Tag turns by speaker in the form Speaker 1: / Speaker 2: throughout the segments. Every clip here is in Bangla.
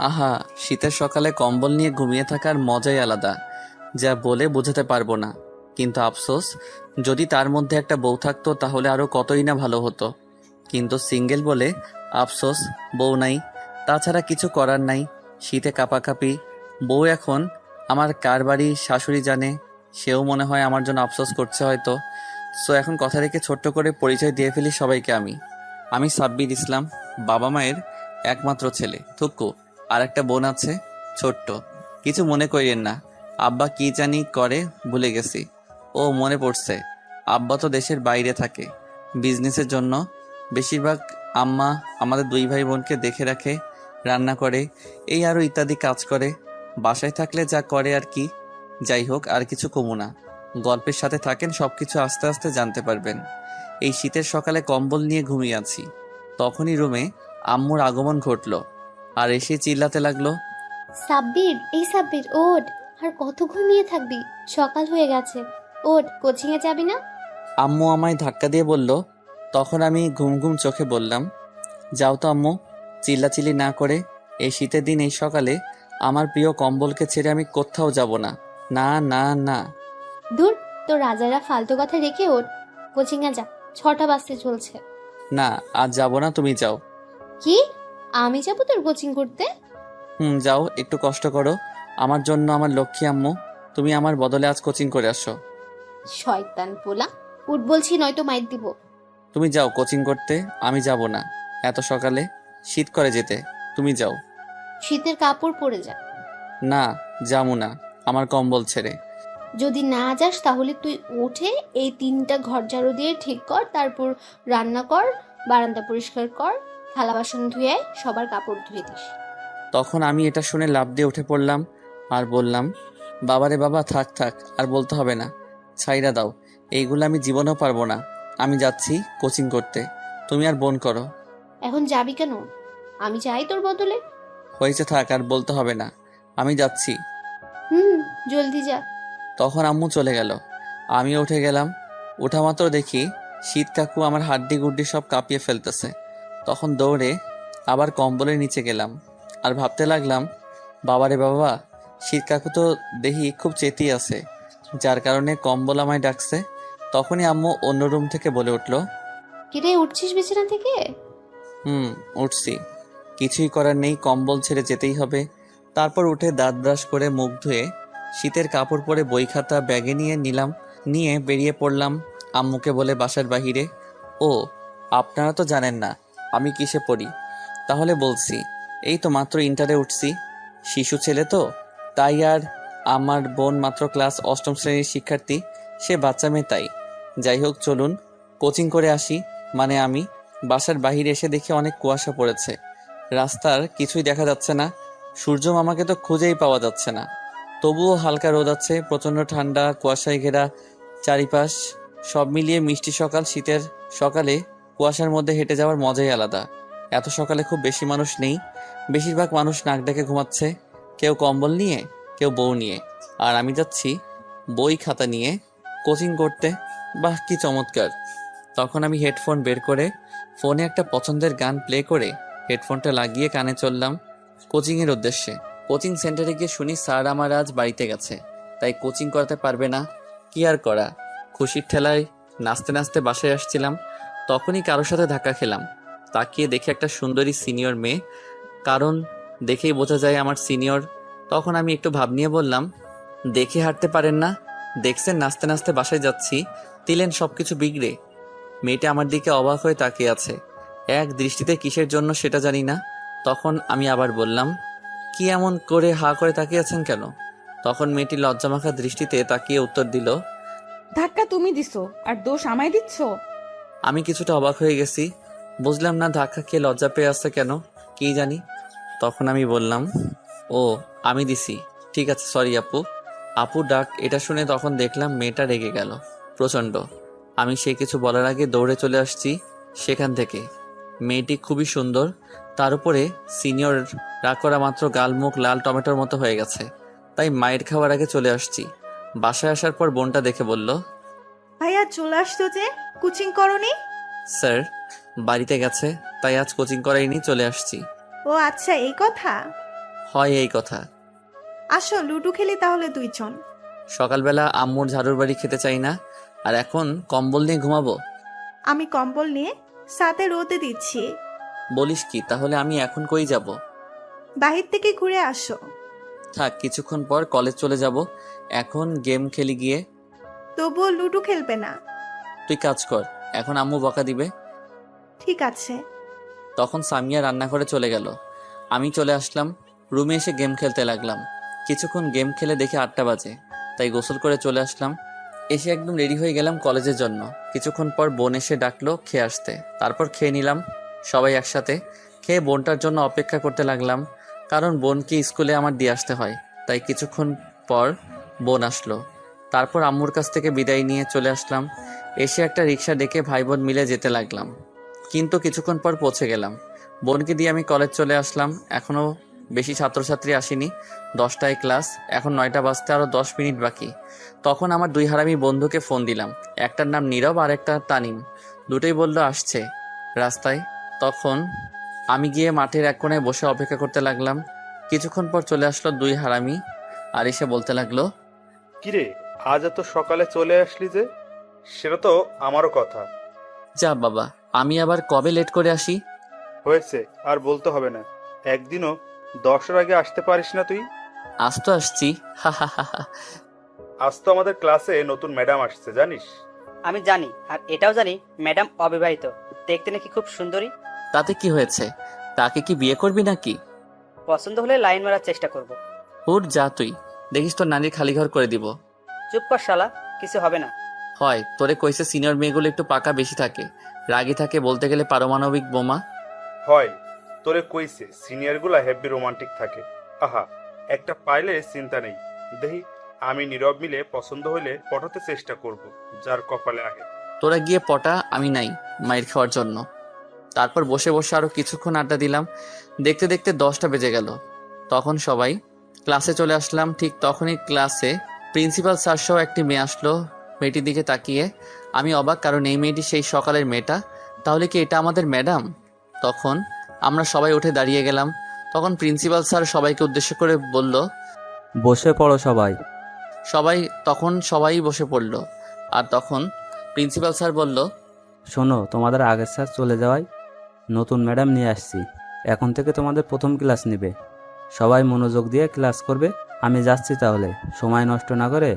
Speaker 1: আহা, শীতের সকালে কম্বল নিয়ে ঘুমিয়ে থাকার মজাই আলাদা, যা বলে বোঝাতে পারবো না। কিন্তু আফসোস, যদি তার মধ্যে একটা বউ থাকতো তাহলে আরো কতই না ভালো হতো। কিন্তু সিঙ্গেল বলে আফসোস, বউ নাই। তাছাড়া কিছু করার নাই। শীতে কাঁপাকাঁপি। বউ এখন আমার কার বাড়ি শাশুড়ি জানে। সেও মনে হয় আমার জন্য আফসোস করছে হয়তো। সো এখন কথা রেখে ছোট্ট করে পরিচয় দিয়ে ফেলি সবাইকে। আমি সাব্বির ইসলাম, বাবা মায়ের একমাত্র ছেলে থুকু। আর একটা বোন আছে, ছোট্ট। কিছু মনে করিয়েন না, আব্বা কি জানি করে, ভুলে গেছি। ও মনে পড়ছে, আব্বা তো দেশের বাইরে থাকে বিজনেসের জন্য। বেশিরভাগ আম্মা আমাদের দুই ভাই বোনকে দেখে রাখে, রান্না করে, এই আরও ইত্যাদি কাজ করে। বাসায় থাকলে যা করে আর কি। যাই হোক, আর কিছু কমু না। গল্পের সাথে থাকেন, সবকিছু আস্তে আস্তে জানতে পারবেন। এই শীতের সকালে কম্বল নিয়ে ঘুমিয়ে আছি, তখনই রুমে আম্মুর আগমন ঘটল। আর এসে চিল্লাতে লাগলো,
Speaker 2: সাব্বির, এই সাব্বির ওঠ। আর কত ঘুমিয়ে থাকবি? সকাল হয়ে গেছে, ওঠ, কোচিংয়ে যাবি না?
Speaker 1: আম্মু আমায় ধাক্কা দিয়ে বলল। তখন আমি ঘুম ঘুম চোখে বললাম, যাও তো আম্মু, চিল্লাচিল্লি না করে। এই শীতের দিন এই সকালে আমার প্রিয় কম্বলকে ছেড়ে আমি কোথাও যাব না। না না না।
Speaker 2: দূর, তোর রাজারা ফালতু কথা রেখে ওঠ, কোচিংয়ে যা, 6টা বাজতে চলছে।
Speaker 1: না, আজ যাব না, তুমি যাও।
Speaker 2: কি? আমি যাবো তোর কোচিং করতে?
Speaker 1: যাও, একটু কষ্ট করো আমার জন্য, আমার লক্ষ্মী আম্মু। তুমি আমার বদলে আজ কোচিং করে আসো।
Speaker 2: শয়তান পোলা, উঠ বলছি, নয়তো মাইর দিব।
Speaker 1: তুমি যাও কোচিং করতে, আমি যাব না। এত সকালে শীত করে যেতে, তুমি যাও।
Speaker 2: শীতের কাপড় পরে যা।
Speaker 1: না, যাবো না, আমার কম্বল ছেড়ে।
Speaker 2: যদি না যাস তাহলে তুই উঠে এই 3টা ঘর ঝাড়ু দিয়ে ঠিক কর, তারপর রান্না কর, বারান্দা পরিষ্কার কর, থালা বাসন ধুয়ে আয়, সবার কাপড় ধুয়ে দিস।
Speaker 1: তখন আমি এটা শুনে লাফ দিয়ে উঠে পড়লাম আর বললাম, বাবারে বাবা, থাক থাক, আর বলতে হবে না, ছাইরা দাও। এইগুলো আমি জীবনেও পারবো না। আমি যাচ্ছি কোচিং করতে, তুমি আর বোন করো।
Speaker 2: এখন যাবি কেন? আমি যাই তোর বদলে।
Speaker 1: হয়েছে, থাক, আর বলতে হবে না, আমি যাচ্ছি।
Speaker 2: হুম, জলদি যা।
Speaker 1: তখন আম্মু চলে গেল, আমি উঠে গেলাম। ওঠা মাত্র দেখি শীত কাকু আমার হাড্ডি গুড্ডি সব কাঁপিয়ে ফেলতেছে। তখন দৌড়ে আবার কম্বলের নিচে গেলাম আর ভাবতে লাগলাম, বাবারে বাবা, শীত কাকু তো দেখি খুব চেতি আছে, যার কারণে কম্বল আমায় ডাকছে। তখনই আম্মু অন্য রুম থেকে বলে উঠল,
Speaker 2: কিরে, উঠছিস বিছানা থেকে?
Speaker 1: হুম, উঠছি। কিছুই করার নেই, কম্বল ছেড়ে যেতেই হবে। তারপর উঠে দাঁত ব্রাশ করে মুখ ধুয়ে শীতের কাপড় পরে বই খাতা ব্যাগে নিয়ে বেরিয়ে পড়লাম আম্মুকে বলে বাসার বাহিরে। ও, আপনারা তো জানেন না আমি কিসে পড়ি। তাহলে বলছি, এই তো মাত্র ইন্টারে উঠছি। শিশু ছেলে তো, তাই। আর আমার বোন মাত্র ক্লাস 8ম শ্রেণীর শিক্ষার্থী, সে বাচ্চা মেয়ে, তাই। যাই হোক, চলুন কোচিং করে আসি। মানে আমি বাসার বাহিরে এসে দেখি অনেক কুয়াশা পড়েছে। রাস্তার কিছুই দেখা যাচ্ছে না। সূর্য মামাকে তো খুঁজেই পাওয়া যাচ্ছে না। তবুও হালকা রোদ আছে, প্রচণ্ড ঠান্ডা, কুয়াশায় ঘেরা চারিপাশ। সব মিলিয়ে মিষ্টি সকাল। শীতের সকালে কুয়াশার মধ্যে হেঁটে যাওয়ার মজাই আলাদা। এত সকালে খুব বেশি মানুষ নেই। বেশিরভাগ মানুষ নাক ডেকে ঘুমাচ্ছে, কেউ কম্বল নিয়ে, কেউ বউ নিয়ে। আর আমি যাচ্ছি বই খাতা নিয়ে কোচিং করতে। বাহ, কি চমৎকার! তখন আমি হেডফোন বের করে ফোনে একটা পছন্দের গান প্লে করে হেডফোনটা লাগিয়ে কানে চললাম কোচিংয়ের উদ্দেশ্যে। কোচিং সেন্টারে গিয়ে শুনি স্যার আমার আজ বাড়িতে গেছে, তাই কোচিং করাতে পারবে না। কি আর করা, খুশির ঠেলায় নাচতে নাচতে বাসায় আসছিলাম, তখনই কারোর সাথে ধাক্কা খেলাম। তাকিয়ে দেখে একটা সুন্দরী সিনিয়র মেয়ে, কারণ দেখেই বোঝা যায় আমার সিনিয়র। তখন আমি একটু ভাব নিয়ে বললাম, দেখে হাঁটতে পারেন না? দেখছেন নাচতে নাচতে বাসায় যাচ্ছি, দিলেন সবকিছু বিগড়ে। মেয়েটা আমার দিকে অবাক হয়ে তাকিয়ে আছে, এক দৃষ্টিতে কিসের জন্য সেটা জানি না। তখন আমি আবার বললাম, কি এমন করে হা করে তাকিয়ে আছেন কেন? তখন মেয়েটি লজ্জামাখা দৃষ্টিতে তাকিয়ে উত্তর দিল,
Speaker 3: ধাক্কা তুমি দিছো আর দোষ আমায় দিচ্ছ?
Speaker 1: আমি কিছুটা অবাক হয়ে গেছি, বুঝলাম না ধাক্কা খেয়ে লজ্জা পেয়ে আসছে কেন, কি জানি। তখন আমি বললাম, ও, আমি দিছি, ঠিক আছে, সরি আপু। আপু ডাক এটা শুনে তখন দেখলাম মেয়েটা রেগে গেল প্রচণ্ড। আমি সে কিছু বলার আগে দৌড়ে চলে আসছি সেখান থেকে। মেয়েটি খুবই সুন্দর, তার উপরে সিনিয়র। রাগ করা মাত্র গাল মুখ লাল টমেটোর মতো হয়ে গেছে, তাই মায়ের খাওয়ার আগে চলে আসছি। বাসায় আসার পর বোনটা দেখে বলল,
Speaker 4: ভাইয়া চলে আসতো যে, কোচিং করনি?
Speaker 1: স্যার বাড়িতে গেছে, তাই আজ কোচিং করাইনি, চলে আসছি।
Speaker 4: ও আচ্ছা, এই কথা।
Speaker 1: হয় এই কথা।
Speaker 4: আসো লুডো খেলি তাহলে দুইজন।
Speaker 1: সকালবেলা আম্মুর ঝাড়ুর বাড়ি খেতে চাই না, আর এখন কম্বল নিয়ে ঘুমাবো?
Speaker 4: আমি কম্বল নিয়ে সাথে রোদে দিচ্ছি।
Speaker 1: বলিস কি? তাহলে আমি এখন কই যাব?
Speaker 4: বাহির থেকে ঘুরে আসো।
Speaker 1: থাক, কিছুক্ষণ পর কলেজ চলে যাব, এখন গেম খেলি গিয়ে।
Speaker 4: তবুও লুডো খেলবে না?
Speaker 1: তুই কাজ কর, এখন আম্মু বকা দিবে।
Speaker 4: ঠিক আছে।
Speaker 1: তখন সামিয়া রান্নাঘরে চলে গেল, আমি চলে আসলাম রুমে, এসে গেম খেলতে লাগলাম। কিছুক্ষণ গেম খেলে দেখে 8টা বাজে, তাই গোসল করে চলে আসলাম। এসে একদম রেডি হয়ে গেলাম কলেজের জন্য। কিছুক্ষণ পর বোন এসে ডাকলো খেয়ে আসতে, তারপর খেয়ে নিলাম সবাই একসাথে। খেয়ে বোনটার জন্য অপেক্ষা করতে লাগলাম, কারণ বোনকে স্কুলে আমার দিয়ে আসতে হয়। তাই কিছুক্ষণ পর বোন আসলো, তারপর আম্মুর কাছ থেকে বিদায় নিয়ে চলে আসলাম। এসে একটা রিক্সা ডেকে ভাই বোন মিলে যেতে লাগলাম, কিন্তু কিছুক্ষণ পর পৌঁছে গেলাম। বোনকে দিয়ে আমি কলেজ চলে আসলাম। এখনও বেশি ছাত্রছাত্রী আসেনি, 10টায় ক্লাস, এখন 9টা বাজতে আরও 10 মিনিট বাকি। তখন আমার 2 হারামি বন্ধুকে ফোন দিলাম, একটার নাম নীরব আর একটা তানিম। দুটোই বলল আসছে রাস্তায়। তখন আমি গিয়ে মাঠের এক কোণায় বসে অপেক্ষা করতে লাগলাম। কিছুক্ষণ পর চলে আসলো 2 হারামি, আর এসে বলতে লাগলো,
Speaker 5: কিরে, আজ এত সকালে চলে আসলি যে? সেটা তো আমারও কথা।
Speaker 1: যা বাবা, আমি আবার কবে লেট করে আসি?
Speaker 5: হয়েছে, আর বলতে হবে না। একদিনও 10-এর আগে আসতে পারিস না তুই।
Speaker 1: আজ তো আসছি, হা হা হা হা।
Speaker 5: আজ তো আমাদের ক্লাসে নতুন ম্যাডাম আসছে, জানিস?
Speaker 6: আমি জানি, আর এটাও জানি ম্যাডাম অবিবাহিত, দেখতে নাকি খুব সুন্দরী।
Speaker 1: তাতে কি হয়েছে? তাকে কি বিয়ে করবি নাকি?
Speaker 6: পছন্দ হলে লাইন মারার চেষ্টা করব।
Speaker 1: উঠ যা, তুই দেখিস তোর নানির খালি ঘর করে দিব।
Speaker 6: চুপ কর শালা, কিছু হবে না।
Speaker 1: হয় তোরে কইছে সিনিয়র মেয়েগুলো একটু পাকা বেশি থাকে, রাগী থাকে, বলতে গেলে পারমাণবিক বোমা।
Speaker 5: হয়, তোরে কইছে সিনিয়রগুলা হেভি রোমান্টিক থাকে। আহা, একটা পাইলে চিন্তা নেই। দেখি আমি নীরব মিলে পছন্দ হইলে পটাতে চেষ্টা করব, যার কপালে আগে।
Speaker 1: তোরা গিয়ে পটা, আমি নাই মাইর খাওয়ার জন্য। তারপর বসে বসে আরো কিছুক্ষণ আড্ডা দিলাম। দেখতে দেখতে 10টা বেজে গেল। তখন সবাই ক্লাসে চলে আসলাম। ঠিক তখনই ক্লাসে প্রিন্সিপাল স্যার সহ একটি মেয়ে আসলো। মেয়েটির দিকে তাকিয়ে আমি অবাক, কারণ এই মেয়েটি সেই সকালের মেয়েটা। তাহলে কি এটা আমাদের ম্যাডাম? তখন আমরা সবাই উঠে দাঁড়িয়ে গেলাম। তখন প্রিন্সিপাল স্যার সবাইকে উদ্দেশ্য করে বলল,
Speaker 7: বসে পড়ো সবাই।
Speaker 1: সবাই বসে পড়ল। আর তখন প্রিন্সিপাল স্যার বলল,
Speaker 7: শোনো, তোমাদের আগের স্যার চলে যাওয়ায় নতুন ম্যাডাম নিয়ে আসছি। এখন থেকে তোমাদের প্রথম ক্লাস নেবে। সবাই মনোযোগ দিয়ে ক্লাস করবে। আমি যাচ্ছি তাহলে, সময় নষ্ট না করে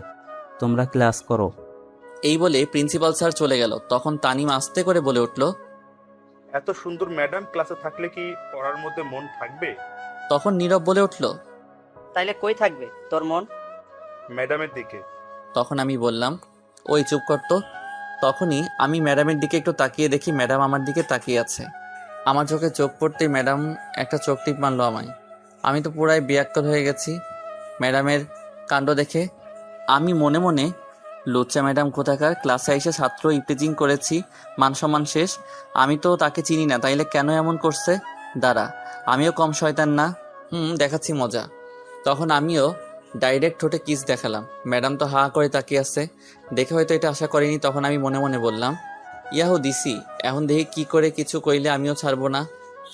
Speaker 7: তোমরা ক্লাস করো।
Speaker 1: এই বলে প্রিন্সিপাল স্যার চলে গেল। তখন তানিম আস্তে করে বলে উঠল,
Speaker 5: এত সুন্দর ম্যাডাম ক্লাসে থাকলে কি পড়ার মধ্যে মন থাকবে?
Speaker 1: তখন নীরব বলে উঠল,
Speaker 6: তাইলে কই থাকবে তোর মন?
Speaker 5: ম্যাডামের দিকে।
Speaker 1: তখন আমি বললাম, ওই চুপ করতো। তখনই আমি ম্যাডামের দিকে একটু তাকিয়ে দেখি ম্যাডাম আমার দিকে তাকিয়ে আছে। আমার চোখে চোখ পড়তেই ম্যাডাম একটা চোখ টিপ মারলো আমায়। আমি তো পুরাই বেয়াক্কেল হয়ে গেছি ম্যাডামের কাণ্ড দেখে। আমি মনে মনে, লুচ্চা ম্যাডাম কোথাকার, ক্লাসে এসে ছাত্র ইপটিজিং করেছি, মান সম্মান শেষ। আমি তো তাকে চিনি না, তাইলে কেন এমন করছে? দাঁড়া, আমিও কম শয়তান না, দেখাচ্ছি মজা। তখন আমিও ডাইরেক্ট ঠোঁটে কিস দেখালাম। ম্যাডাম তো হা করে তাকিয়ে আছে, দেখে হয়তো এটা আশা করিনি। তখন আমি মনে মনে বললাম, ইয়াহো দিছি, এখন দেখি কি করে কিছু কইলে আমিও ছাড়বো না,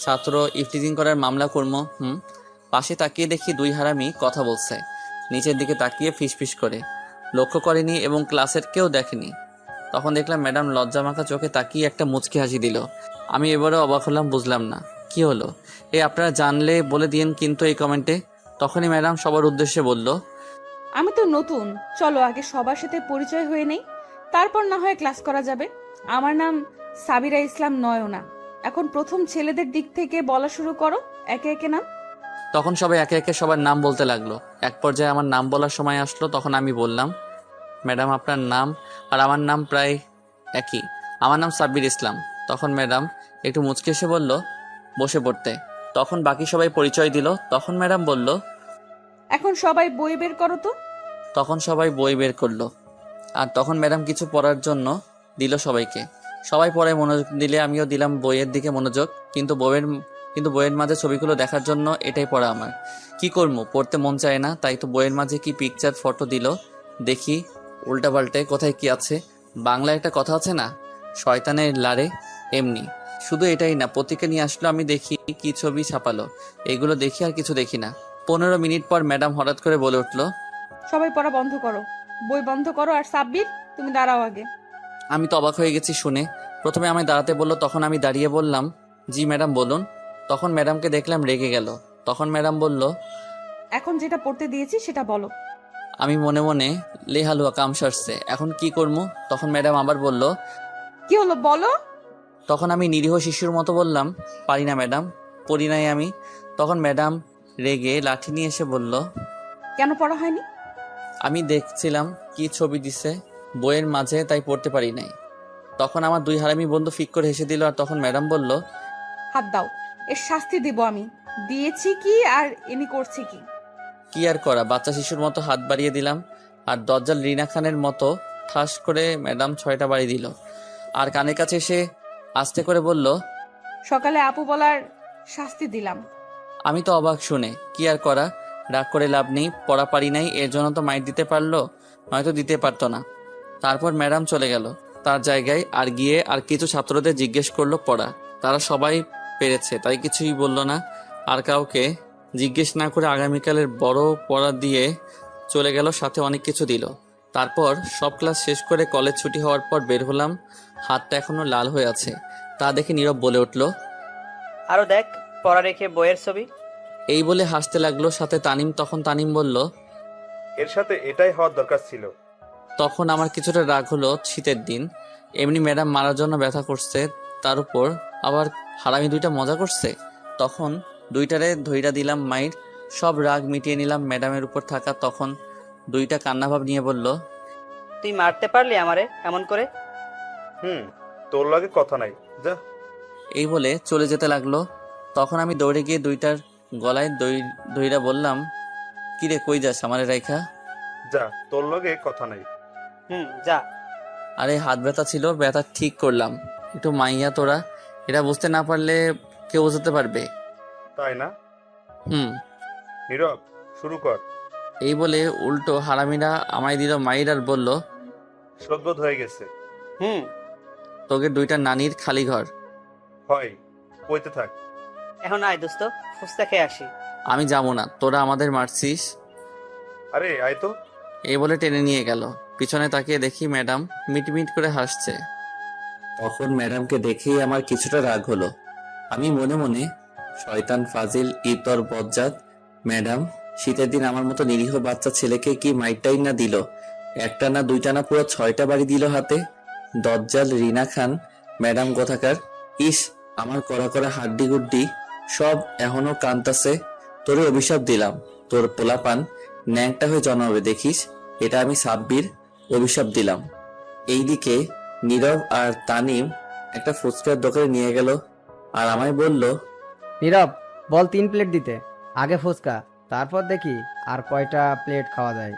Speaker 1: ছাত্র ইফটিজিং করার মামলা করবো। পাশে তাকিয়ে দেখি 2 হারামি কথা বলছে, নিচের দিকে তাকিয়ে ফিসফিস করে। লক্ষ্য করেনি এবং ক্লাসের কেউ দেখেনি। তখন দেখলাম ম্যাডাম লজ্জামাখা চোখে তাকিয়ে একটা মুচকি হাসি দিল। আমি এবারে অবাক হলাম, বুঝলাম না কি হলো। আপনারা জানলে বলে দিন কিন্তু এই কমেন্টে। তখনই ম্যাডাম সবার উদ্দেশ্যে বলল,
Speaker 3: আমি তো নতুন, চলো আগে সবার সাথে পরিচয় হয়ে নেই, তারপর না হয় ক্লাস করা যাবে। আমার নাম সাবিরা ইসলাম নয়না। এখন প্রথম ছেলেদের দিক থেকে বলা শুরু করো, একে একে নাম।
Speaker 1: তখন সবাই একে একে সবার নাম বলতে লাগলো। এক পর্যায়ে আমার নাম বলার সময় আসলো। তখন আমি বললাম, ম্যাডাম আপনার নাম? আর আমার নাম প্রায় একই, আমার নাম সাব্বির ইসলাম। তখন ম্যাডাম একটু মুচকি এসে বলল, বসে পড়তে। তখন বাকি সবাই পরিচয় দিল। তখন ম্যাডাম বলল,
Speaker 3: এখন সবাই বই বের করো তো।
Speaker 1: তখন সবাই বই বের করলো। আর তখন ম্যাডাম কিছু পড়ার জন্য দিল সবাইকে। সবাই পড়ায় মনোযোগ দিলে আমিও দিলাম বইয়ের দিকে মনোযোগ। কিন্তু বইয়ের মাঝে ছবিগুলো দেখার জন্য এটাই পড়া আমার। কি করবো, পড়তে মন চায় না, তাই তো বইয়ের মাঝে কি পিকচার ফটো দিল। দেখি উল্টাপাল্টে কোথায় কি আছে। বাংলা একটা কথা আছে না, শয়তানের লারে, এমনি। শুধু এটাই না, পত্রিকা নিয়ে আসলো, আমি দেখি কি ছবি ছাপালো। এগুলো দেখি আর কিছু দেখি না। 15 মিনিট পর ম্যাডাম হঠাৎ করে বলে উঠল,
Speaker 3: সবাই পড়া বন্ধ করো, বই বন্ধ করো। আর সাব্বির, তুমি দাঁড়াও আগে।
Speaker 1: আমি তো অবাক হয়ে গেছি শুনে। প্রথমে আমায় দাঁড়াতে বললো, তখন আমি দাঁড়িয়ে বললাম, জি ম্যাডাম বলুন। তখন ম্যাডামকে দেখলাম রেগে গেল। তখন ম্যাডাম বলল,
Speaker 3: এখন যেটা পড়তে দিয়েছি সেটা বলো।
Speaker 1: আমি মনে মনে লেহালুয়া কাম সারছে, এখন কি করবো? তখন ম্যাডাম আবার বলল।
Speaker 3: কি হলো বলো।
Speaker 1: তখন আমি নিরীহ শিশুর মতো বললাম, পারি না ম্যাডাম, পড়ি নাই আমি। তখন ম্যাডাম রেগে লাঠি নিয়ে এসে বলল,
Speaker 3: কেন পড়া হয়নি?
Speaker 1: আমি দেখছিলাম কি ছবি দিছে বইয়ের মাঝে, তাই পড়তে পারি নাই। তখন আমার 2 হারামি বন্ধু ফিক করে হেসে দিল। আর তখন ম্যাডাম বলল,
Speaker 3: হাত দাও, এর শাস্তি দিব আমি। দিয়েছি কি আর এনি করছি কি?
Speaker 1: কি আর করা, বাচ্চা শিশুর মতো হাত বাড়িয়ে দিলাম। আর দজ্জাল রিনা খানের মতো ঠাস করে ম্যাডাম 6টা বাড়ি দিল। আর কানের কাছে এসে আস্তে করে বলল,
Speaker 3: সকালে আপু বলার শাস্তি দিলাম।
Speaker 1: আমি তো অবাক শুনে। কি আর করা, রাগ করে লাভ নেই, পড়া পারি নাই, এর জন্য তো মাইর দিতে পারলো, নয়তো দিতে পারতো না। তারপর ম্যাডাম চলে গেল তার জায়গায়। আর গিয়ে আর কিছু ছাত্রদের জিজ্ঞেস করলো পড়া। তারা সবাই পেরেছে, তাই কিছুই বললো না। আর কাউকে জিজ্ঞেস না করে আগামীকালের বড় পড়া দিয়ে চলে গেল, সাথে অনেক কিছু দিল। তারপর সব ক্লাস শেষ করে কলেজ ছুটি হওয়ার পর বের হলাম। হাতটা এখনো লাল হয়ে আছে। তা দেখে নীরব বলে উঠল,
Speaker 6: আরো দেখ, পড়া রেখে বইয়ের ছবি।
Speaker 1: এই বলে হাসতে লাগলো সাথে তানিম। তখন তানিম বলল,
Speaker 5: এর সাথে এটাই হওয়ার দরকার ছিল।
Speaker 1: তখন আমার কিছুটা রাগ হলো। শীতের দিন, এমনি ম্যাডাম মারার জন্য ব্যথা করছে, তার উপর আবার হারামি 2টা মজা করছে। তখন 2টারে ধইরা দিলাম মাইর। সব রাগ মিটিয়ে নিলাম ম্যাডামের উপর থাকা। তখন 2টা কান্নাভাব নিয়ে বলল,
Speaker 6: তুই মারতে পারলি আমারে এমন করে?
Speaker 5: তোর লাগে কথা নাই, যা।
Speaker 1: এই বলে চলে যেতে লাগলো। তখন আমি দৌড়ে গিয়ে 2টার গলায় ধইরা বললাম, কিরে কই যাস আমারে রাইখা?
Speaker 5: যা, তোর লগে কথা নাই।
Speaker 6: যা।
Speaker 1: আরে হাত ব্যথা ছিল, ব্যথা ঠিক করলাম। একটু মাইয়া তোরা, এটা বুঝতে না পারলে কেউ বোঝাতে পারবে?
Speaker 5: তাই না?
Speaker 1: হুম।
Speaker 5: নীরব, শুরু কর।
Speaker 1: এই বলে উল্টো হারামিরা আমায় দিল মাইর আর বলল,
Speaker 5: সদ্বোধ হয়ে গেছে।
Speaker 1: তোকে 2টা নানির খালি ঘর।
Speaker 5: হয়, কইতে থাক।
Speaker 6: এখন আয় দোস্ত, ফুচকা খেয়ে আসি।
Speaker 1: আমি যাবো না, তোরা আমাদের মারছিস।
Speaker 5: আরে আয় তো।
Speaker 1: এই বলে টেনে নিয়ে গেল। পিছনে তাকিয়ে দেখি ম্যাডাম মিটমিট করে হাসছে। তখন ম্যাডামকে দেখেই আমার কিছুটা রাগ হলো। আমি মনে মনে, শয়তান ফাজিল ইতর বজ্জাত ম্যাডাম, শীতের দিন আমার মতো নিরীহ বাচ্চা ছেলেকে কি মাইটাই না দিল, 1টা না 2টা না পুরো 6টা বাড়ি দিল হাতে। দজ্জাল রিনা খান ম্যাডাম কোথাকার। ইস, আমার করা করা হাড্ডি গুড্ডি সব এখনো কান্তাছে। তোরে অভিশাপ দিলাম, তোর পোলাপান ন্যাংটা হয়ে জন্মাবে দেখিস। এটা আমি সাব্বির অভিশাপ দিলাম। এইদিকে নীরব আর তানিম একটা ফুচকার দোকানে নিয়ে গেল আর আমায় বলল,
Speaker 8: নীরব, বল 3 প্লেট দিতে। আগে ফুচকা, তারপর দেখি আর কয়টা প্লেট খাওয়া যায়।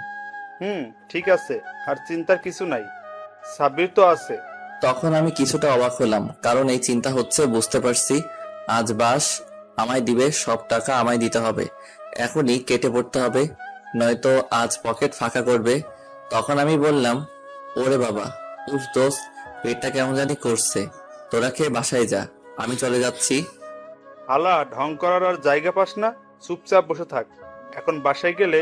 Speaker 5: ঠিক আছে, আর চিন্তার কিছু নাই, সাব্বির তো আছে।
Speaker 1: তখন আমি কিছুটা অবাক হলাম, কারণ এই চিন্তা হচ্ছে বুঝতে পারছি আজ বাস আমায় দিবে, সব টাকা আমায় দিতে হবে, এখনই কেটে পড়তে হবে, নয়তো আজ পকেট ফাঁকা করবে। তখন আমি বললাম, ওরে বাবা, উফ দোস্ত, পেটটা কেমন জানি করছে, তোরা খেয়ে বাসায় যা, আমি চলে যাচ্ছি।
Speaker 5: হালা, ঢং করার আর জায়গা পাস না, চুপচাপ বসে থাক। এখন বাসায় গেলে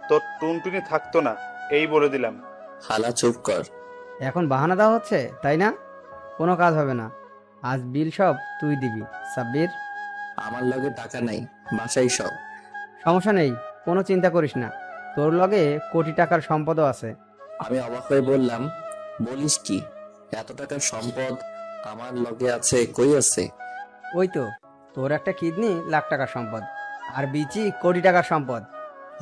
Speaker 5: তোর টুনটুনি থাকতো না, এই বলে দিলাম।
Speaker 1: হালা চুপ কর।
Speaker 8: এখন বাহানা দেওয়া হচ্ছে, তাই না? কোনো কাজ হবে না, আজ বিল সব তুই দিবি সাব্বির।
Speaker 1: আমার লগে টাকা নাই, বাসায় সব।
Speaker 8: সমস্যা নেই, কোনো চিন্তা করিস না, তোর লগে কোটি টাকার সম্পদও আছে।
Speaker 1: আমি অবাক হয়ে বললাম, বলিস কি, এত টাকার সম্পদ আমার লগে আছে? কই আছে?
Speaker 8: ওই তো, তোর একটা কিডনি লাখ টাকার সম্পদ, আর বিচি কোটি টাকার সম্পদ।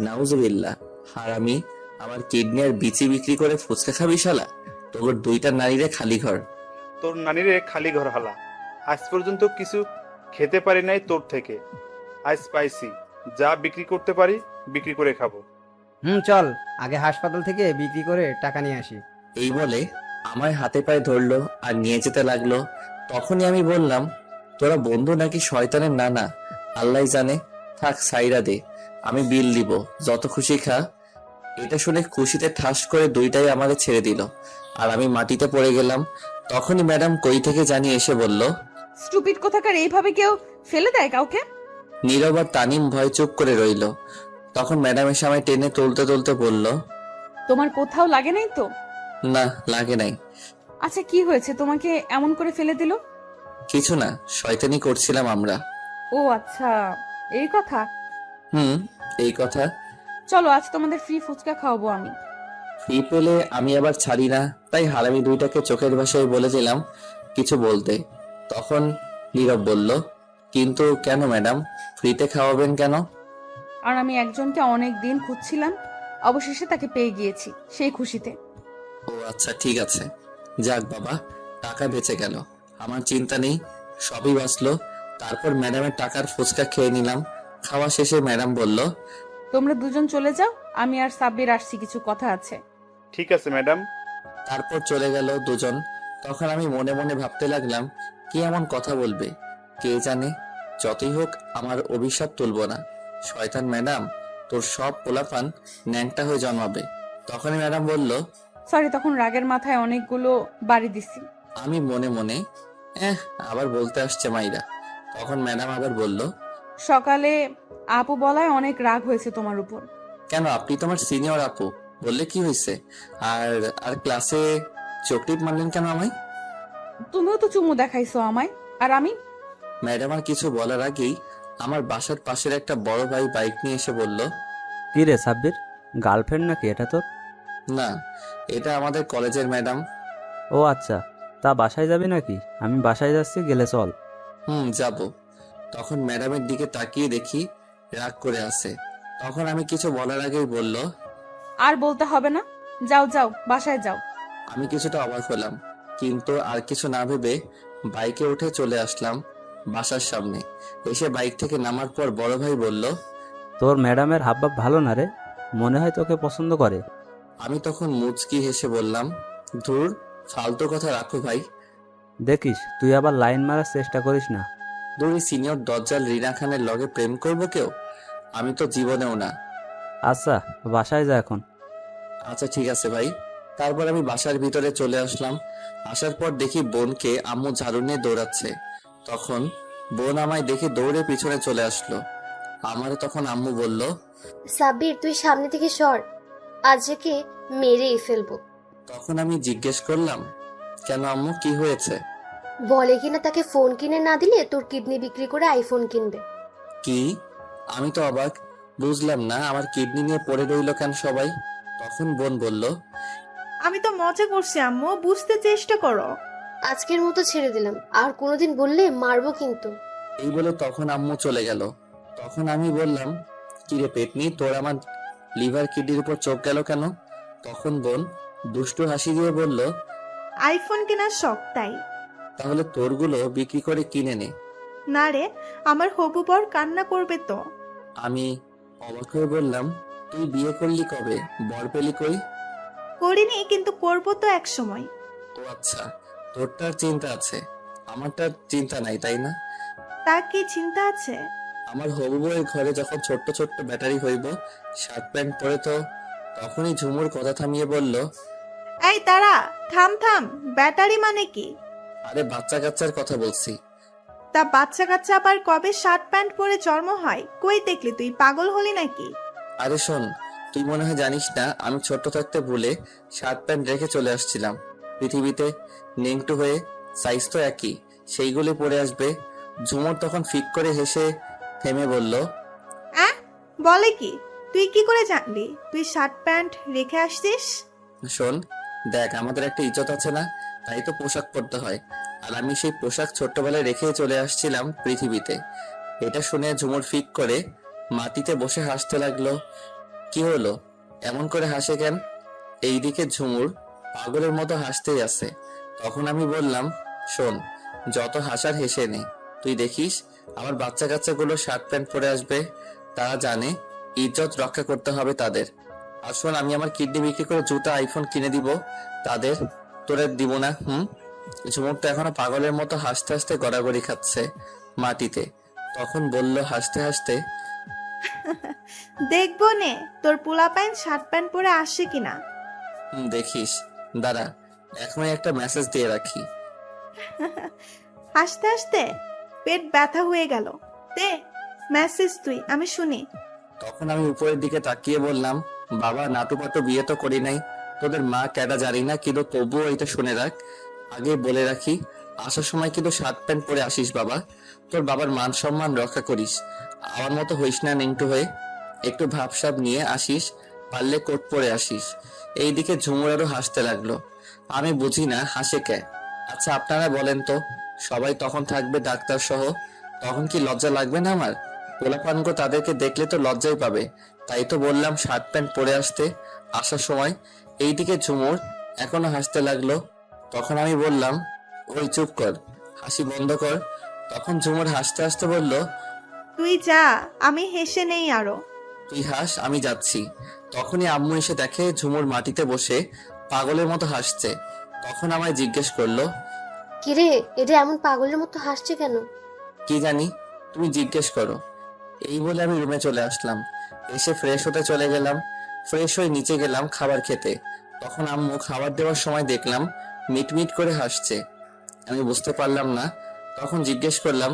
Speaker 1: নাউজুবিল্লাহ, হারামি, আমার কিডনি আর বিচি বিক্রি করে ফুচকা খাবি শালা? তোর 2টা নারীরে খালি ঘর।
Speaker 5: তোর নানিরে খালি ঘর। হালা, আজ পর্যন্ত কিছু খেতে পারি নাই তোর থেকে, আজ পাইছি, যা বিক্রি করতে পারি বিক্রি করে খাবো।
Speaker 8: চল, আগে হাসপাতাল থেকে বিক্রি করে টাকা নিয়ে আসি।
Speaker 1: এই বলে আমায় হাতে পায়ে ধরলো আর নিয়ে যেতে লাগলো। তখনই আমি বললাম, তোরা বন্ধু নাকি শয়তানের নানা, আল্লাহ জানে, থাক সাইরা দে, আমি বিল দিব, যত খুশি খা। এটা শুনে খুশিতে ঠাস করে 2টাই আমাকে ছেড়ে দিল আর আমি মাটিতে পড়ে গেলাম। তখনই ম্যাডাম কই থেকে জানিয়ে এসে বলল,
Speaker 3: স্টুপিড কোথাকার, এইভাবে কেউ ফেলে দেয় কাউকে?
Speaker 1: নীরব আর তানিম ভয় চুপ করে রইল। তখন ম্যাডাম এসে আমায় টেনে তুলতে তুলতে বলল,
Speaker 3: তোমার কোথাও লাগে নাই তো?
Speaker 1: না লাগে নাই।
Speaker 3: আচ্ছা, কি হয়েছে তোমাকে এমন করে ফেলে দিল?
Speaker 1: কিছু না, শয়তানি করছিলাম আমরা।
Speaker 3: ও আচ্ছা, এই কথা।
Speaker 1: এই কথা।
Speaker 3: চলো, আজ তোমাদের ফ্রি ফুচকা খাওয়াবো আমি।
Speaker 1: ফ্রি পেলে আমি আবার ছাড়ি না, তাই হারামি দুইটাকে চোখের ভাষায় বলে দিলাম কিছু বলতে। তখন নীরব বলল, কিন্তু কেন ম্যাডাম, ফ্রিতে খাওয়াবেন কেন?
Speaker 3: আর আমি একজনকে অনেক দিন খুঁজছিলাম, অবশেষে তাকে পেয়ে গিয়েছি, সেই খুশিতে।
Speaker 1: ও আচ্ছা, ঠিক আছে। যাক বাবা, টাকা বেঁচে গেল, আমার চিন্তা নেই, সবই বাঁচলো। তারপর ম্যাডামের টাকার ফুচকা খেয়ে নিলাম। খাওয়া শেষে ম্যাডাম বলল,
Speaker 3: তোমরা দুজন চলে যাও, আমি আর সাব্বির আসছি, কিছু কথা আছে।
Speaker 5: ঠিক আছে ম্যাডাম।
Speaker 1: তারপর চলে গেল দুজন। তখন আমি মনে মনে ভাবতে লাগলাম, কি এমন কথা বলবে কে জানে। যতই হোক আমার অভিশাপ তুলব না। শয়তান ম্যাডাম, তোর সব পোলাপান ন্যাংটা হয়ে জন্মাবে। তখনই ম্যাডাম বলল,
Speaker 3: সরি, তখন রাগের মাথায় অনেকগুলো বাড়ি দিছি।
Speaker 1: আমি মনে মনে আবার বলতে আসছে মাইরা। তখন ম্যাডাম আবার বলল,
Speaker 3: সকালে আপু বলায় অনেক রাগ হয়েছে তোমার উপর।
Speaker 1: কেন, আপনি তোমার সিনিয়র আপু, বললে কি হয়েছে? আর আর ক্লাসে চকলেট মারলেন কেন আমায়?
Speaker 3: তুমিও তো চুমু দেখাইছো আমায়, আর আমি?
Speaker 1: ম্যাডাম আর কিছু বলার আগেই আমার বাসার পাশের একটা বড় ভাই বাইক নিয়ে এসে বলল,
Speaker 7: কি রে সাব্বির, গার্লফ্রেন্ড নাকি এটা তোর?
Speaker 1: না, এটা আমাদের কলেজের ম্যাডাম।
Speaker 7: ও আচ্ছা, তা বাসায় যাবি নাকি? আমি বাসায় যাচ্ছি, গেলে চল।
Speaker 1: যাব। তখন ম্যাডামের দিকে তাকিয়ে দেখি রাগ করে আছে। তখন আমি কিছু বলার আগেই বলল,
Speaker 3: আর বলতে হবে না, যাও যাও, বাসায় যাও।
Speaker 1: আমি কিছুটা অবাক হলাম, কিন্তু আর কিছু না ভেবে বাইকে উঠে চলে আসলাম বাসার সামনে। এসে বাইক থেকে নামার পর বড় ভাই বলল,
Speaker 7: তোর ম্যাডামের হাবভাব ভালো না রে, মনে হয় তোকে পছন্দ করে।
Speaker 1: আমি তখন মুচকি হেসে বললাম, ধুর, ফালতু কথা রাখো ভাই।
Speaker 7: দেখিস তুই আবার লাইন মারার চেষ্টা করিস না।
Speaker 1: দুই সিনিয়র দজ্জাল রিনা খানের লগে প্রেম করব কেউ? আমি তো জীবনেও না।
Speaker 7: আচ্ছা, বাসায় যা এখন।
Speaker 1: আচ্ছা ঠিক আছে ভাই। তারপর আমি বাসার ভিতরে চলে আসলাম। আসার পর দেখি বোনকে আম্মু ঝাড়ু নিয়ে দৌড়াচ্ছে। তখন বোন আমায় দেখে দৌড়ে পিছনে চলে আসলো। আমার তখন আম্মু বলল,
Speaker 2: সাব্বির, তুই সামনে থেকে সর, আজকে মেরেই ফেলবো।
Speaker 1: তখন আমি জিজ্ঞেস করলাম, কেন আম্মু, কি হয়েছে?
Speaker 2: বলে কিনা তাকে ফোন কিনে না দিলে তোর কিডনি বিক্রি করে আইফোন কিনবে।
Speaker 1: কি? আমি তো অবাক, বুঝলাম না আমার কিডনি নিয়ে পড়ে রইল কেন সবাই। তখন বোন বলল,
Speaker 4: আমি তো মজা করছি আম্মু, বুঝতে চেষ্টা করো।
Speaker 2: আজকের মতো ছেড়ে দিলাম, আর কোনোদিন বললে মারবো কিন্তু।
Speaker 1: এই বলে তখন আম্মু চলে গেল। তখন আমি বললাম, কিরে পেটনি, তোর আমার লিভার কিডনির উপর চোখ গেল কেন? তখন বোন দুষ্টু হাসি দিয়ে বলল,
Speaker 4: আইফোন কেনার শখ তাই।
Speaker 1: তাহলে তোরগুলো বিক্রি করে কিনে নে।
Speaker 4: না রে, আমার হবু বর কান্না করবে তো।
Speaker 1: আমি অবাক হয়ে বললাম, তুই বিয়ে করলি কবে, বর পেলি কই?
Speaker 4: করিনি, কিন্তু করবো তো এক সময়।
Speaker 1: ও আচ্ছা, তোরটার চিন্তা আছে, আমারটার চিন্তা নাই, তাই না?
Speaker 4: তার কি চিন্তা আছে?
Speaker 1: আমার হবু বউয়ের ঘরে যখন ছোট্ট ছোট্ট ব্যাটারি হইব, শার্ট প্যান্ট পরে, তো তখনই ঝুমুর কথা থামিয়ে বলল,
Speaker 4: এই তারা, থাম থাম, ব্যাটারি মানে কি?
Speaker 1: আরে বাচ্চা কাচ্চার কথা বলছি।
Speaker 4: তা বাচ্চা কাচ্চা আবার কবে শার্ট প্যান্ট পরে জন্ম হয়? কই দেখলি, তুই পাগল হলি নাকি?
Speaker 1: আরে শোন, তুই মনে হয় জানিস না, আমি ছোট্ট থাকতে ভুলে শার্ট প্যান্ট রেখে চলে আসছিলাম পৃথিবীতে, নেংটু হয়ে, সাইজ তো একই, সেইগুলি পরে আসবে। ঝুমুর তখন ফিক করে হেসে থেমে বলল,
Speaker 4: বলে কি? তুই কি করে জানলি তুই শার্ট প্যান্ট রেখে আসছিস?
Speaker 1: শোন, দেখ, আমাদের একটা ইজ্জত আছে না, তাই তো পোশাক পরতে হয়। আর আমি সেই পোশাক ছোট্টবেলায় রেখে চলে আসছিলাম পৃথিবীতে। এটা শুনে ঝুমুর ফিক করে মাটিতে বসে হাসতে লাগলো। কি হলো, এমন করে হাসে কেন? এইদিকে ঝুমুর পাগলের মতো হাসতেই আছে। তখন আমি বললাম, শোন, যত হাসার হেসে নে, তুই দেখিস আমার বাচ্চা কাচ্চাগুলো শার্ট প্যান্ট পরে আসবে, তারা জানে ইজ্জত রক্ষা করতে হবে তাদের। আর শোন, আমি আমার কিডনি বিক্রি করে জুতা আইফোন কিনে দিব তাদের, তোরে দিব না। ঝুমুর তো এখনো পাগলের মতো হাসতে হাসতে গড়াগড়ি খাচ্ছে মাটিতে। তখন বলল হাসতে হাসতে,
Speaker 4: দেখবো নে তোর পোলা প্যান্ট শার্ট প্যান্ট পরে আসে কিনা।
Speaker 1: দেখিস, দাঁড়া, এখনই একটা মেসেজ দিয়ে রাখি।
Speaker 4: হাসতে হাসতে পেট ব্যথা হয়ে গেল। দে মেসেজ তুই, আমি শুনি।
Speaker 1: তখন আমি উপরের দিকে তাকিয়ে বললাম, বাবা নাটুপাটু বিয়ে তো করি নাই, তোদের মা ক্যাডা জানি না, কিন্তু তবুও এটা শুনে রাখ, আগে বলে রাখি, আসার সময় কিন্তু শার্ট প্যান্ট পরে আসিস বাবা, তোর বাবার মান সম্মান রক্ষা করিস, আমার মতো হইস না নিংটু হয়ে, একটু ভাবসাব নিয়ে আসিস, পারলে কোট পরে আসিস। এইদিকে ঝুমুর আরো হাসতে লাগলো। আমি বুঝি না হাসে কে। আচ্ছা আপনারা বলেন তো, সবাই তখন থাকবে ডাক্তার সহ, তখন কি লজ্জা লাগবে না আমার? পোলাপানগো তাদেরকে দেখলে তো লজ্জাই পাবে, তাই তো বললাম শার্ট প্যান্ট পরে আসতে আসার সময়। এইদিকে ঝুমুর এখনো হাসতে লাগলো। তখন আমি বললাম, ওই চুপ কর, হাসি বন্ধ কর। তখন ঝুমুর হাসতে হাসতে বলল,
Speaker 4: তুই যা, আমি হেসে নেই আরো।
Speaker 1: তুই হাস, আমি যাচ্ছি। তখনই আম্মু এসে দেখে ঝুমুর মাটিতে বসে পাগলের মতো হাসছে। তখন আমায় জিজ্ঞেস করলো,
Speaker 2: কিরে, এটা এমন পাগলের মতো হাসছে কেন?
Speaker 1: কি জানি, তুমি জিজ্ঞেস করো। এই বলে আমি রুমে চলে আসলাম। এসে ফ্রেশ হতে চলে গেলাম। ফ্রেশ হয়ে নিচে গেলাম খাবার খেতে। তখন আম্মু খাবার দেওয়ার সময় দেখলাম মিটমিট করে হাসছে। আমি বুঝতে পারলাম না। তখন জিজ্ঞেস করলাম,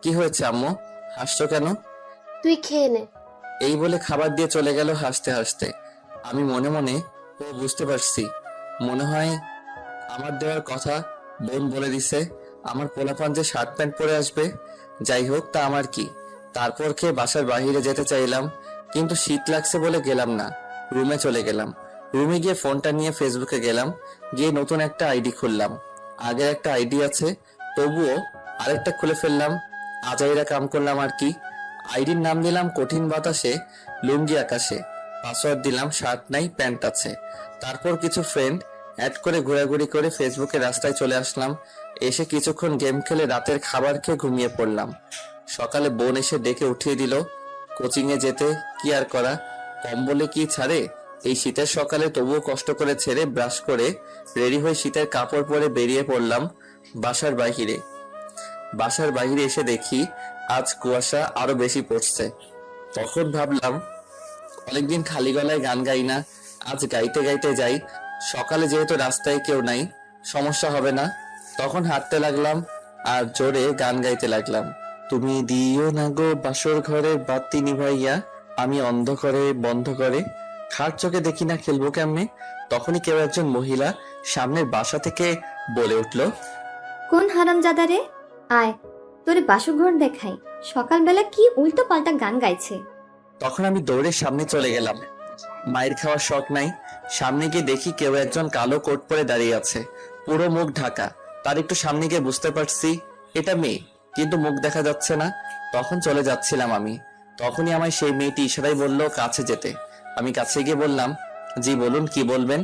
Speaker 1: কি হয়েছে আম্মু, হাসছো কেন?
Speaker 2: তুই খেয়ে নে।
Speaker 1: এই বলে খাবার দিয়ে চলে গেল হাসতে হাসতে। আমি মনে মনে, ও বুঝতে পারছি, মনে হয় আমার দেওয়ার কথা বোন বলে দিছে, আমার পোলাপান যে শার্ট প্যান্ট পরে আসবে। যাই হোক, তা আমার কি। তারপর খেয়ে বাসার বাইরে যেতে চাইলাম, কিন্তু শীত লাগছে বলে গেলাম না। রুমে চলে গেলাম। রুমে গিয়ে ফোনটা নিয়ে ফেসবুকে গেলাম, গিয়ে নতুন একটা আইডি খুললাম। আগের একটা আইডি আছে, তবুও আরেকটা খুলে ফেললাম। আজাইরা কাম করলাম আর কি। আইডির নাম দিলাম কঠিন বাতাসে লুঙ্গি আকাশে। পাসওয়ার্ড দিলাম শার্ট নাই প্যান্ট আছে। তারপর কিছু ফ্রেন্ড অ্যাড করে ঘোরাঘুরি করে ফেসবুকে রাস্তায় চলে আসলাম। এসে কিছুক্ষণ গেম খেলে রাতের খাবার খেয়ে ঘুমিয়ে পড়লাম। সকালে বোন এসে ডেকে উঠিয়ে দিল। কোচিং এ যেতে কি আর করা, কম্বলে কি ছাড়ে। এই শীতের সকালে তবুও কষ্ট করে ছেড়ে ব্রাশ করে রেডি হয়ে শীতের কাপড় পরে বেরিয়ে পড়লাম বাসার বাইরে। বাসার বাইরে এসে দেখি আজ কুয়াশা আরো বেশি পড়ছে। তখন ভাবলাম, অনেকদিন খালি গলায় গান গাই না, আজ গাইতে গাইতে যাই। সকালে যেহেতু রাস্তায় কেউ নাই, সমস্যা হবে না। তখন হাঁটতে লাগলাম আর জোরে গান গাইতে লাগলাম। তুমি দিও না গো বাসর ঘরের বাতি নিভাইয়া, আমি অন্ধকারে বন্ধ করে খাট চোখে দেখি না খেলবো কেমনে। তখনই কেউ একজন মহিলা সামনের বাসা থেকে বলে উঠলো,
Speaker 9: কোন হারামজাদা রে, আয় তোরে বাসুঘর দেখাই, সকালবেলা কি উল্টো পাল্টা গান গাইছে।
Speaker 1: তখন আমি দৌড়ে সামনে চলে গেলাম। মায়ের খাওয়ার শখ নাই। সামনে গিয়ে দেখি কেউ একজন কালো কোট পরে দাঁড়িয়ে আছে, পুরো মুখ ঢাকা। তার একটু সামনে গিয়ে বুঝতে পারছি এটা মেয়ে, কিন্তু মুখ দেখা যাচ্ছে না। তখন চলে যাচ্ছিলাম আমি। তখনই আমায় সেই মেয়েটি ইশারায় বলল কাছে যেতে। আমি কাছে গিয়ে বললাম, জি বলুন, কি বলবেন।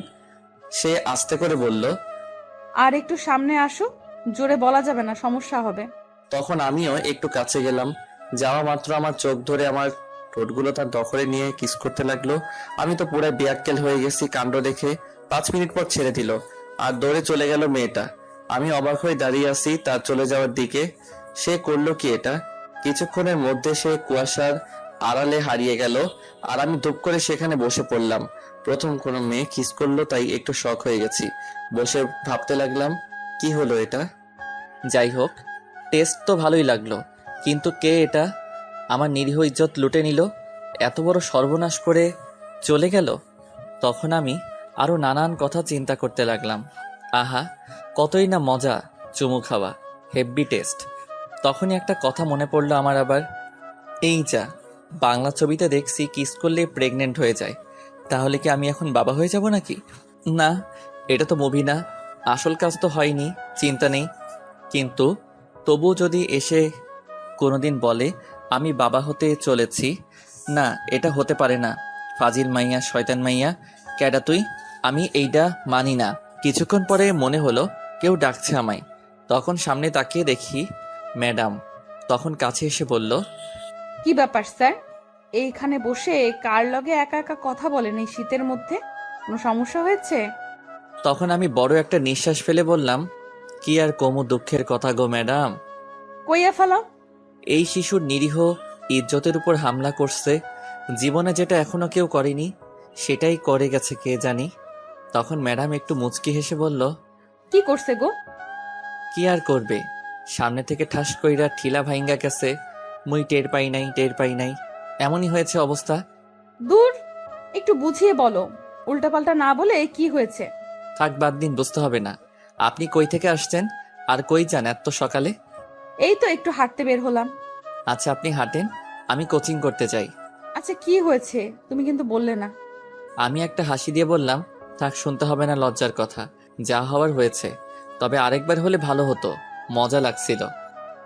Speaker 1: সে আস্তে করে বলল,
Speaker 3: আর একটু সামনে আসো, জোরে বলা যাবে না, সমস্যা হবে।
Speaker 1: তখন আমিও একটু কাছে গেলাম। যাওয়া মাত্র আমার চোখ ধরে আমার ঠোঁটগুলো তার দখলে নিয়ে কিস করতে লাগলো। আমি তো পুরো বিয়াক্কেল হয়ে গেছি কাণ্ড দেখে। 5 মিনিট পর ছেড়ে দিল আর দৌড়ে চলে গেল মেয়েটা। আমি অবাক হয়ে দাঁড়িয়ে আছি তার চলে যাওয়ার দিকে। সে করলো কি এটা? কিছুক্ষণের মধ্যে সে কুয়াশার আড়ালে হারিয়ে গেল আর আমি ধূপ করে সেখানে বসে পড়লাম। প্রথম কোনো মেয়ে কিস করলো, তাই একটু শক হয়ে গেছি। বসে ভাবতে লাগলাম, কি হলো এটা। যাই হোক, টেস্ট তো ভালোই লাগলো, কিন্তু কে এটা? আমার নিরীহ ইজ্জত লুটে নিল, এত বড় সর্বনাশ করে চলে গেল। তখন আমি আরো নানান কথা চিন্তা করতে লাগলাম। আহা, কতই না মজা চুমু খাওয়া, হেভি টেস্ট। তখনই একটা কথা মনে পড়লো আমার আবার। এই যা, বাংলা ছবিতে দেখছি কিস করলে প্রেগনেন্ট হয়ে যায়, তাহলে কি আমি এখন বাবা হয়ে যাব নাকি? না, এটা তো মুভি না, আসল কাজ তো হয়নি, চিন্তা নেই। কিন্তু তবুও যদি এসে কোনোদিন বলে আমি বাবা হতে চলেছি, না এটা হতে পারে না, ফাজিল মাইয়া, শয়তান মাইয়া, ক্যাডা তুই, আমি এইটা মানি না। কিছুক্ষণ পরে মনে হলো কেউ ডাকছে আমায়। তখন সামনে তাকিয়ে দেখি ম্যাডাম। তখন কাছে এসে বলল,
Speaker 3: কি ব্যাপার স্যার, এইখানে বসে কার লগে একা একা কথা বলেন এই শীতের মধ্যে? কোনো সমস্যা হয়েছে?
Speaker 1: তখন আমি বড় একটা নিঃশ্বাস ফেলে বললাম, কি আর কমু দুঃখের কথা গো ম্যাডাম।
Speaker 3: কইয়া ফেলো।
Speaker 1: এই শিশুর নিরীহ ইজ্জতের উপর হামলা করছে, জীবনে যেটা এখনো কেউ করেনি সেটাই করে গেছে কে জানি। তখন ম্যাডাম একটু মুচকি হেসে বলল,
Speaker 3: কি করছে গো?
Speaker 1: কি আর করবে, সামনে থেকে ঠাস কইরা ঠিলা ভাইঙ্গা গেছে, মুই টের পাই নাই। এমনই হয়েছে অবস্থা।
Speaker 3: দূর, একটু বুঝিয়ে বলো। উল্টাপাল্টা না বলে কি হয়েছে?
Speaker 1: থাক বাদ দিন, বুঝতে হবে না। আপনি কই থেকে আসছেন আর কই যান এত সকালে?
Speaker 3: এই তো একটু হাঁটতে বের হলাম।
Speaker 1: আচ্ছা আপনি হাঁটেন, আমি কোচিং করতে যাই।
Speaker 3: আচ্ছা কি হয়েছে তুমি কিন্তু বললে না।
Speaker 1: আমি একটা হাসি দিয়ে বললাম, থাক শুনতে হবে না লজ্জার কথা, যা হওয়ার হয়েছে। তবে আরেকবার হলে ভালো হতো, মজা লাগছিল।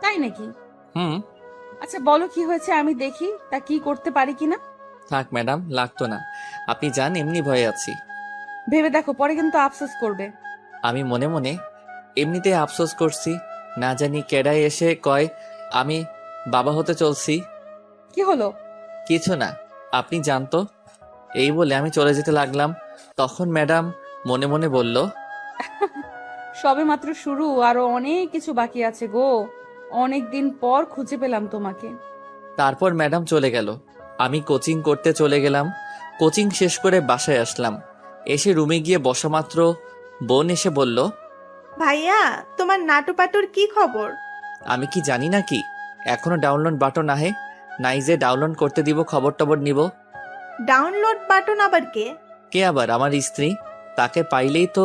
Speaker 3: তাই নাকি?
Speaker 1: হুম।
Speaker 3: আচ্ছা বলো কি হয়েছে, আমি দেখি তা কি করতে পারি কিনা।
Speaker 1: থাক ম্যাডাম, লাগতো না, আপনি যান, এমনি ভয়ে আছি।
Speaker 3: ভেবে দেখো, পরে কিন্তু আফসোস করবে।
Speaker 1: আমি মনে মনে এমনিতে আফসোস করছি, না জানি কেডাই এসে কয় আমি বাবা হতে চলছি।
Speaker 3: কি হলো?
Speaker 1: কিছু না, আপনি জানতো। এই বলে আমি চলে যেতে লাগলাম, তখন ম্যাডাম মনে মনে বলল,
Speaker 3: সবে মাত্র শুরু, আরো অনেক কিছু বাকি আছে গো। অনেক দিন পর খুঁজে পেলাম তোমাকে।
Speaker 1: তারপর ম্যাডাম চলে গেল। আমি কোচিং করতে চলে গেলাম। কোচিং শেষ করে বাসায় আসলাম। এসে রুমে গিয়ে বসা মাত্র বোন এসে বলল,
Speaker 4: ভাইয়া, তোমার নাটুপাটুর কি খবর?
Speaker 1: আমি কি জানি নাকি এখনো ডাউনলোড বাটন আহে নাই, যে ডাউনলোড করতে দিব, খবর টবর নিব।
Speaker 4: ডাউনলোড বাটন আবার কে?
Speaker 1: কে আবার? আমার স্ত্রী। তাকে পাইলেই তো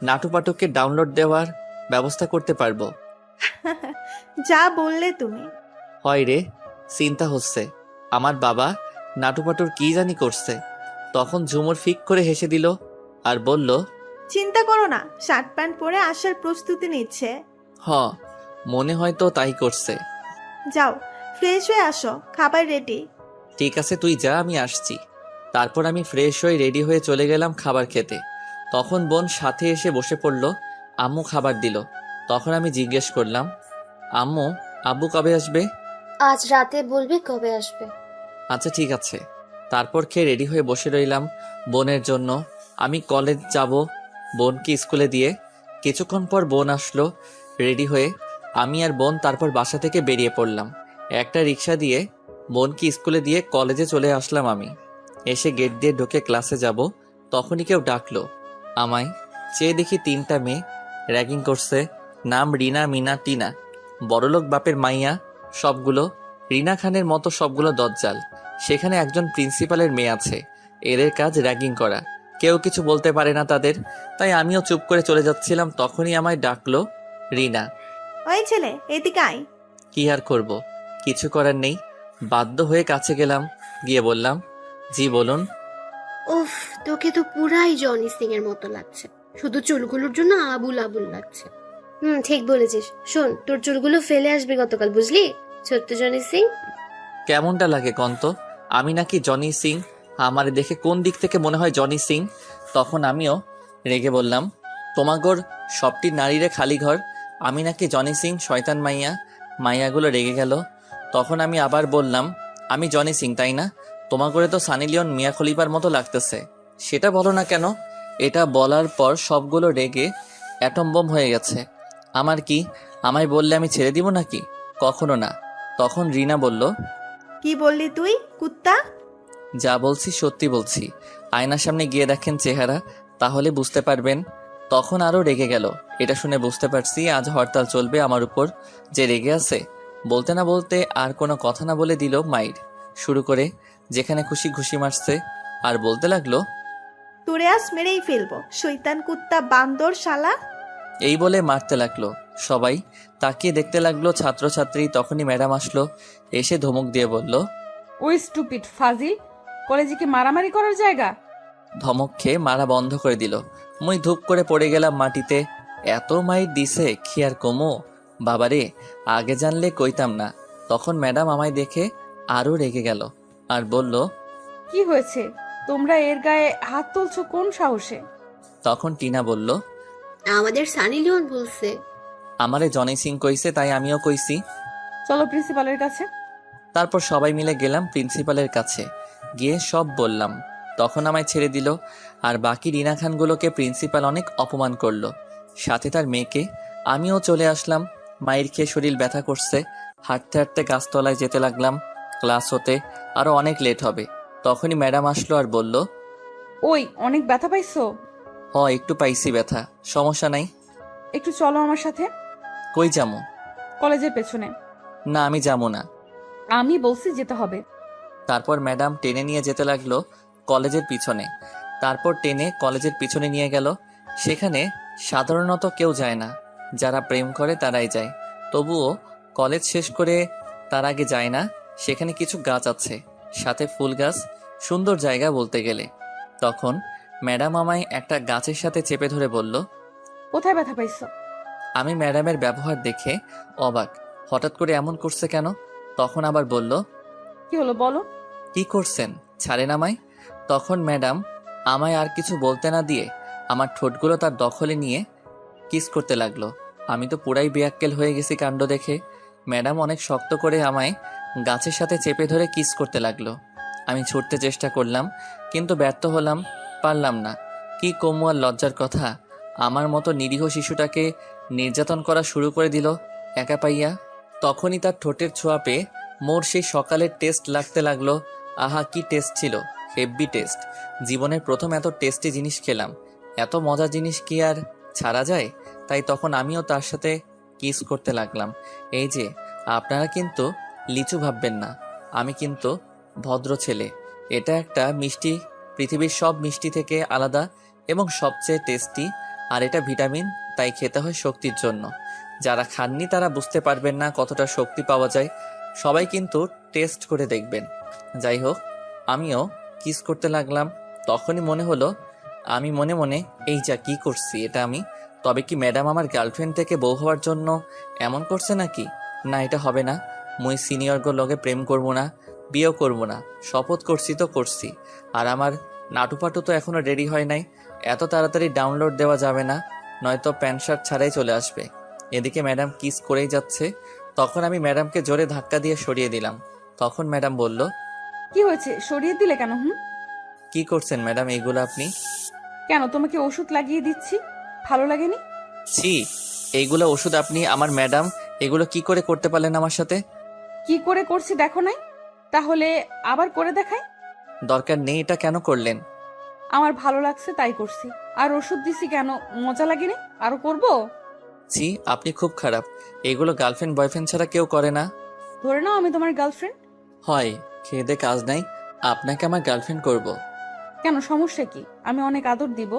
Speaker 1: নাটুপাটুকে ডাউনলোড দেওয়ার ব্যবস্থা করতে পারবো।
Speaker 4: যা বললে তুমি।
Speaker 1: হয় রে, চিন্তা হচ্ছে আমার বাবা নাটুপাটুর কি জানি করছে। তখন ঝুমুর ফিক করে হেসে দিল আর বলল,
Speaker 4: চিন্তা করো না, শার্ট প্যান্ট পরে আসার প্রস্তুতি নিচ্ছে।
Speaker 1: হ, মনে হয় তো তাই করছে।
Speaker 4: যাও, ফ্রেশ হয়ে আসো, খাবার রেডি।
Speaker 1: ঠিক আছে তুই যা, আমি আসছি। তারপর আমি ফ্রেশ হয়ে রেডি হয়ে চলে গেলাম খাবার খেতে। তখন বোন সাথে এসে বসে পড়ল, আম্মু খাবার দিল। তখন আমি জিজ্ঞেস করলাম, আম্মু আব্বু কবে আসবে?
Speaker 2: আজ রাতে বলবে কবে আসবে।
Speaker 1: আচ্ছা ঠিক আছে। তারপর খেয়ে রেডি হয়ে বসে রইলাম বোনের জন্য। আমি কলেজ যাব বোনকে স্কুলে দিয়ে। কিছুক্ষণ পর বোন আসলো রেডি হয়ে। আমি আর বোন তারপর বাসা থেকে বেরিয়ে পড়লাম। একটা রিক্সা দিয়ে বোনকে স্কুলে দিয়ে কলেজে চলে আসলাম আমি। এসে গেট দিয়ে ঢুকে ক্লাসে যাব, তখনই কেউ ডাকলো আমায়। চেয়ে দেখি 3টা মেয়ে র্যাগিং করছে। নাম রিনা, মিনা, টিনা। বড়লোক বাপের মাইয়া সবগুলো। রিনা খানের মতো সবগুলো দজ্জাল। সেখানে একজন প্রিন্সিপালের মেয়ে আছে, এদের কাজ র্যাগিং করা। কেউ কিছু বলতে পারে না তাদের, তাই আমিও চুপ করে চলে যাচ্ছিলাম। তখনই আমায় ডাকলো রিনা।
Speaker 4: ওই ছেলে, এদিকে আয়।
Speaker 1: কি আর করব, কিছু করার নেই, বাধ্য হয়ে কাছে গেলাম। গিয়ে বললাম, জি বলুন।
Speaker 10: উফ, তোকে তো পুরাই জনি সিং এর মতো লাগছে, শুধু চুলগুলোর জন্য আবুল আবুল লাগছে। ঠিক বলেছিস। শোন, তোর চুলগুলো ফেলে আসবে গতকাল, বুঝলি? ছোট্ট জনি সিং।
Speaker 1: কেমনটা লাগে কন্ত? আমি নাকি জনি সিং? আমারে দেখে কোন দিক থেকে মনে হয় জনি সিং? তখন আমিও রেগে বললাম, তোমাগোর সবটি নারীরে খালি ঘর, আমি নাকি জনি সিং শয়তান মাইয়া? মাইয়াগুলো রেগে গেল। তখন আমি আবার বললাম, আমি জনি সিং তাই না? তোমাগোরে তো সানি লিওন, মিয়া খলিফার মতো লাগতেছে। সেটা বলো না কেন? এটা বলার পর সবগুলো রেগে অ্যাটম বোম হয়ে গেছে। আমার কি, আমায় বললে আমি ছেড়ে দিব নাকি? কখনো না। তখন রিনা বলল,
Speaker 4: কি বললি তুই, কুত্তা?
Speaker 1: যা বলছি সত্যি বলছি, আয়নার সামনে গিয়ে দেখেন চেহারা, তাহলে বুঝতে পারবেন। তখন আরো রেগে গেল। এটা শুনে বুঝতে পারছি আজ হরতাল চলবে আমার উপর। যে রেগে আছে, বলতে না বলতে আর কোনো কথা না বলে দিল মাইর শুরু করে, যেখানে খুশি ঘুষি মারছে। আর বলতে লাগলো,
Speaker 4: তোরে আজ মেরেই ফেলবো, শয়তান কুত্তা, বান্দর শালা।
Speaker 1: এই বলে মারতে লাগলো। সবাই তাকিয়ে দেখতে লাগলো ছাত্রছাত্রী। তখনই ম্যাডাম আসলো, এসে ধমক দিয়ে বলল,
Speaker 3: ওই স্টুপিড ফাজিল, কলেজে কি মারামারি করার জায়গা?
Speaker 1: ধমক খেয়ে মারা বন্ধ করে দিল। মুই ধূপ করে পড়ে গেলাম মাটিতে। এত মাইর দিছে কি আর কমো? বাবারে, আগে জানলে কইতাম না। তখন ম্যাডাম আমায় দেখে আরো রেগে গেল আর বলল,
Speaker 3: কি হয়েছে? তোমরা এর গায়ে হাত তুলছো কোন সাহসে?
Speaker 1: তখন টিনা বলল,
Speaker 10: আমাদের সানি লিওন বলছে।
Speaker 1: আমারে জনি সিং কইছে, তাই আমিও কইছি।
Speaker 3: চলো প্রিন্সিপালের কাছে।
Speaker 1: তারপর সবাই মিলে গেলাম প্রিন্সিপালের কাছে, গিয়ে সব বললাম। তখন আমায় ছেড়ে দিল। আর বাকি রিনা খানগুলোকে প্রিন্সিপাল অনেক অপমান করলো, সাথে তার মেয়েকে। আমিও চলে আসলাম। মায়ের খেয়ে শরীর ব্যথা করছে। হাঁটতে হাঁটতে গাছতলায় যেতে লাগলাম। ক্লাস হতে আরো অনেক লেট হবে। তখনই ম্যাডাম আসলো আর বলল,
Speaker 3: ওই অনেক ব্যথা পাইছো?
Speaker 1: একটু পাইছি ব্যথা, সমস্যা নাই।
Speaker 3: একটু চলো আমার সাথে।
Speaker 1: কই যামু?
Speaker 3: কলেজের পেছনে।
Speaker 1: না আমি যাবো না।
Speaker 3: আমি বলছি যেতে হবে।
Speaker 1: তারপর ম্যাডাম টেনে নিয়ে যেতে লাগলো কলেজের পিছনে। তারপর টেনে কলেজের পিছনে নিয়ে গেল। সেখানে সাধারণত কেউ যায় না, যারা প্রেম করে তারাই যায়। তবুও কলেজ শেষ করে তার আগে যায় না। সেখানে কিছু গাছ আছে, সাথে ফুল গাছ, সুন্দর জায়গা বলতে গেলে। তখন ম্যাডাম আমায় একটা গাছের সাথে চেপে ধরে বলল,
Speaker 3: কোথায় ব্যথা পাইছো?
Speaker 1: আমি ম্যাডামের ব্যবহার দেখে অবাক, হঠাৎ করে এমন করছে কেন? তখন আবার বলল,
Speaker 3: কি হলো বলো।
Speaker 1: কি করছেন, ছাড়েন আমায়। তখন ম্যাডাম আমায় আর কিছু বলতে না দিয়ে আমার ঠোঁটগুলো তার দখলে নিয়ে কিস করতে লাগলো। আমি তো পুরাই বেয়াক্কেল হয়ে গেছি কাণ্ড দেখে। ম্যাডাম অনেক শক্ত করে আমায় গাছের সাথে চেপে ধরে কিস করতে লাগলো। আমি ছুটতে চেষ্টা করলাম, কিন্তু ব্যর্থ হলাম, পারলাম না। কি কমু আর লজ্জার কথা, আমার মতো নিরীহ শিশুটাকে নির্যাতন করা শুরু করে দিল একা পাইয়া। তখনই তার ঠোঁটের ছোঁয়া পেয়ে মোর সেই সকালের টেস্ট লাগতে লাগলো। আহা, কি টেস্ট ছিল, হেভি টেস্ট। জীবনের প্রথম এত টেস্টি জিনিস খেলাম। এত মজার জিনিস কি আর ছাড়া যায়? তাই তখন আমিও তার সাথে কিস করতে লাগলাম। এই যে, আপনারা কিন্তু লিচু ভাববেন না, আমি কিন্তু ভদ্র ছেলে। এটা একটা মিষ্টি, পৃথিবীর সব মিষ্টি থেকে আলাদা এবং সবচেয়ে টেস্টি। আর এটা ভিটামিন, তাই খেতে হয় শক্তির জন্য। যারা খাননি তারা বুঝতে পারবেন না কতটা শক্তি পাওয়া যায়। সবাই কিন্তু টেস্ট করে দেখবেন। যাই হোক, আমিও কিস করতে লাগলাম। তখনই মনে হলো, আমি মনে মনে, এই যা কি করছি এটা আমি। তবে কি ম্যাডাম আমার গার্লফ্রেন্ড থেকে বউ হওয়ার জন্য এমন করছে নাকি? না, এটা হবে না। মুই সিনিয়রগো লগে প্রেম করবো না, বিয়েও করবো না। শপথ করছি তো করছি। আর আমার নাটুপাটু তো এখনো রেডি হয় নাই। এত তাড়াতাড়ি ডাউনলোড দেওয়া যাবে না, নয়তো প্যান্ট শার্ট ছাড়াই চলে আসবে। এদিকে ম্যাডাম কিস করেই যাচ্ছে। তখন আমি ম্যাডামকে জোরে ধাক্কা দিয়ে সরিয়ে দিলাম। তখন ম্যাডাম বলল,
Speaker 3: কি হয়েছে, সরিয়ে দিলে কেন?
Speaker 1: কি করছেন ম্যাডাম এইগুলো আপনি?
Speaker 3: কেন, তোমাকে ওষুধ লাগিয়ে দিচ্ছি, ভালো লাগেনি?
Speaker 1: ছি, এইগুলো ওষুধ আপনি? আমার ম্যাডাম, এগুলো কি করে করতে পারলেন আমার সাথে?
Speaker 3: কি করে করছি দেখো নাই? তাহলে আবার করে দেখাই?
Speaker 1: দরকার নেই, এটা কেন করলেন?
Speaker 3: আমার ভালো লাগছে তাই করছি। আর ওষুধ দিছি কেন, মজা লাগেনি? আরো করব?
Speaker 1: ছি, আপনি খুব খারাপ। এগুলো গার্লফ্রেন্ড বয়ফ্রেন্ড ছাড়া কেউ করে না।
Speaker 3: ধরে নাও আমি তোমার গার্লফ্রেন্ড।
Speaker 1: হয়, খেয়ে দে কাজ নাই, আপনাকে আমার গার্লফ্রেন্ড করব।
Speaker 3: কেন, সমস্যা কি? আমি অনেক আদর দিব।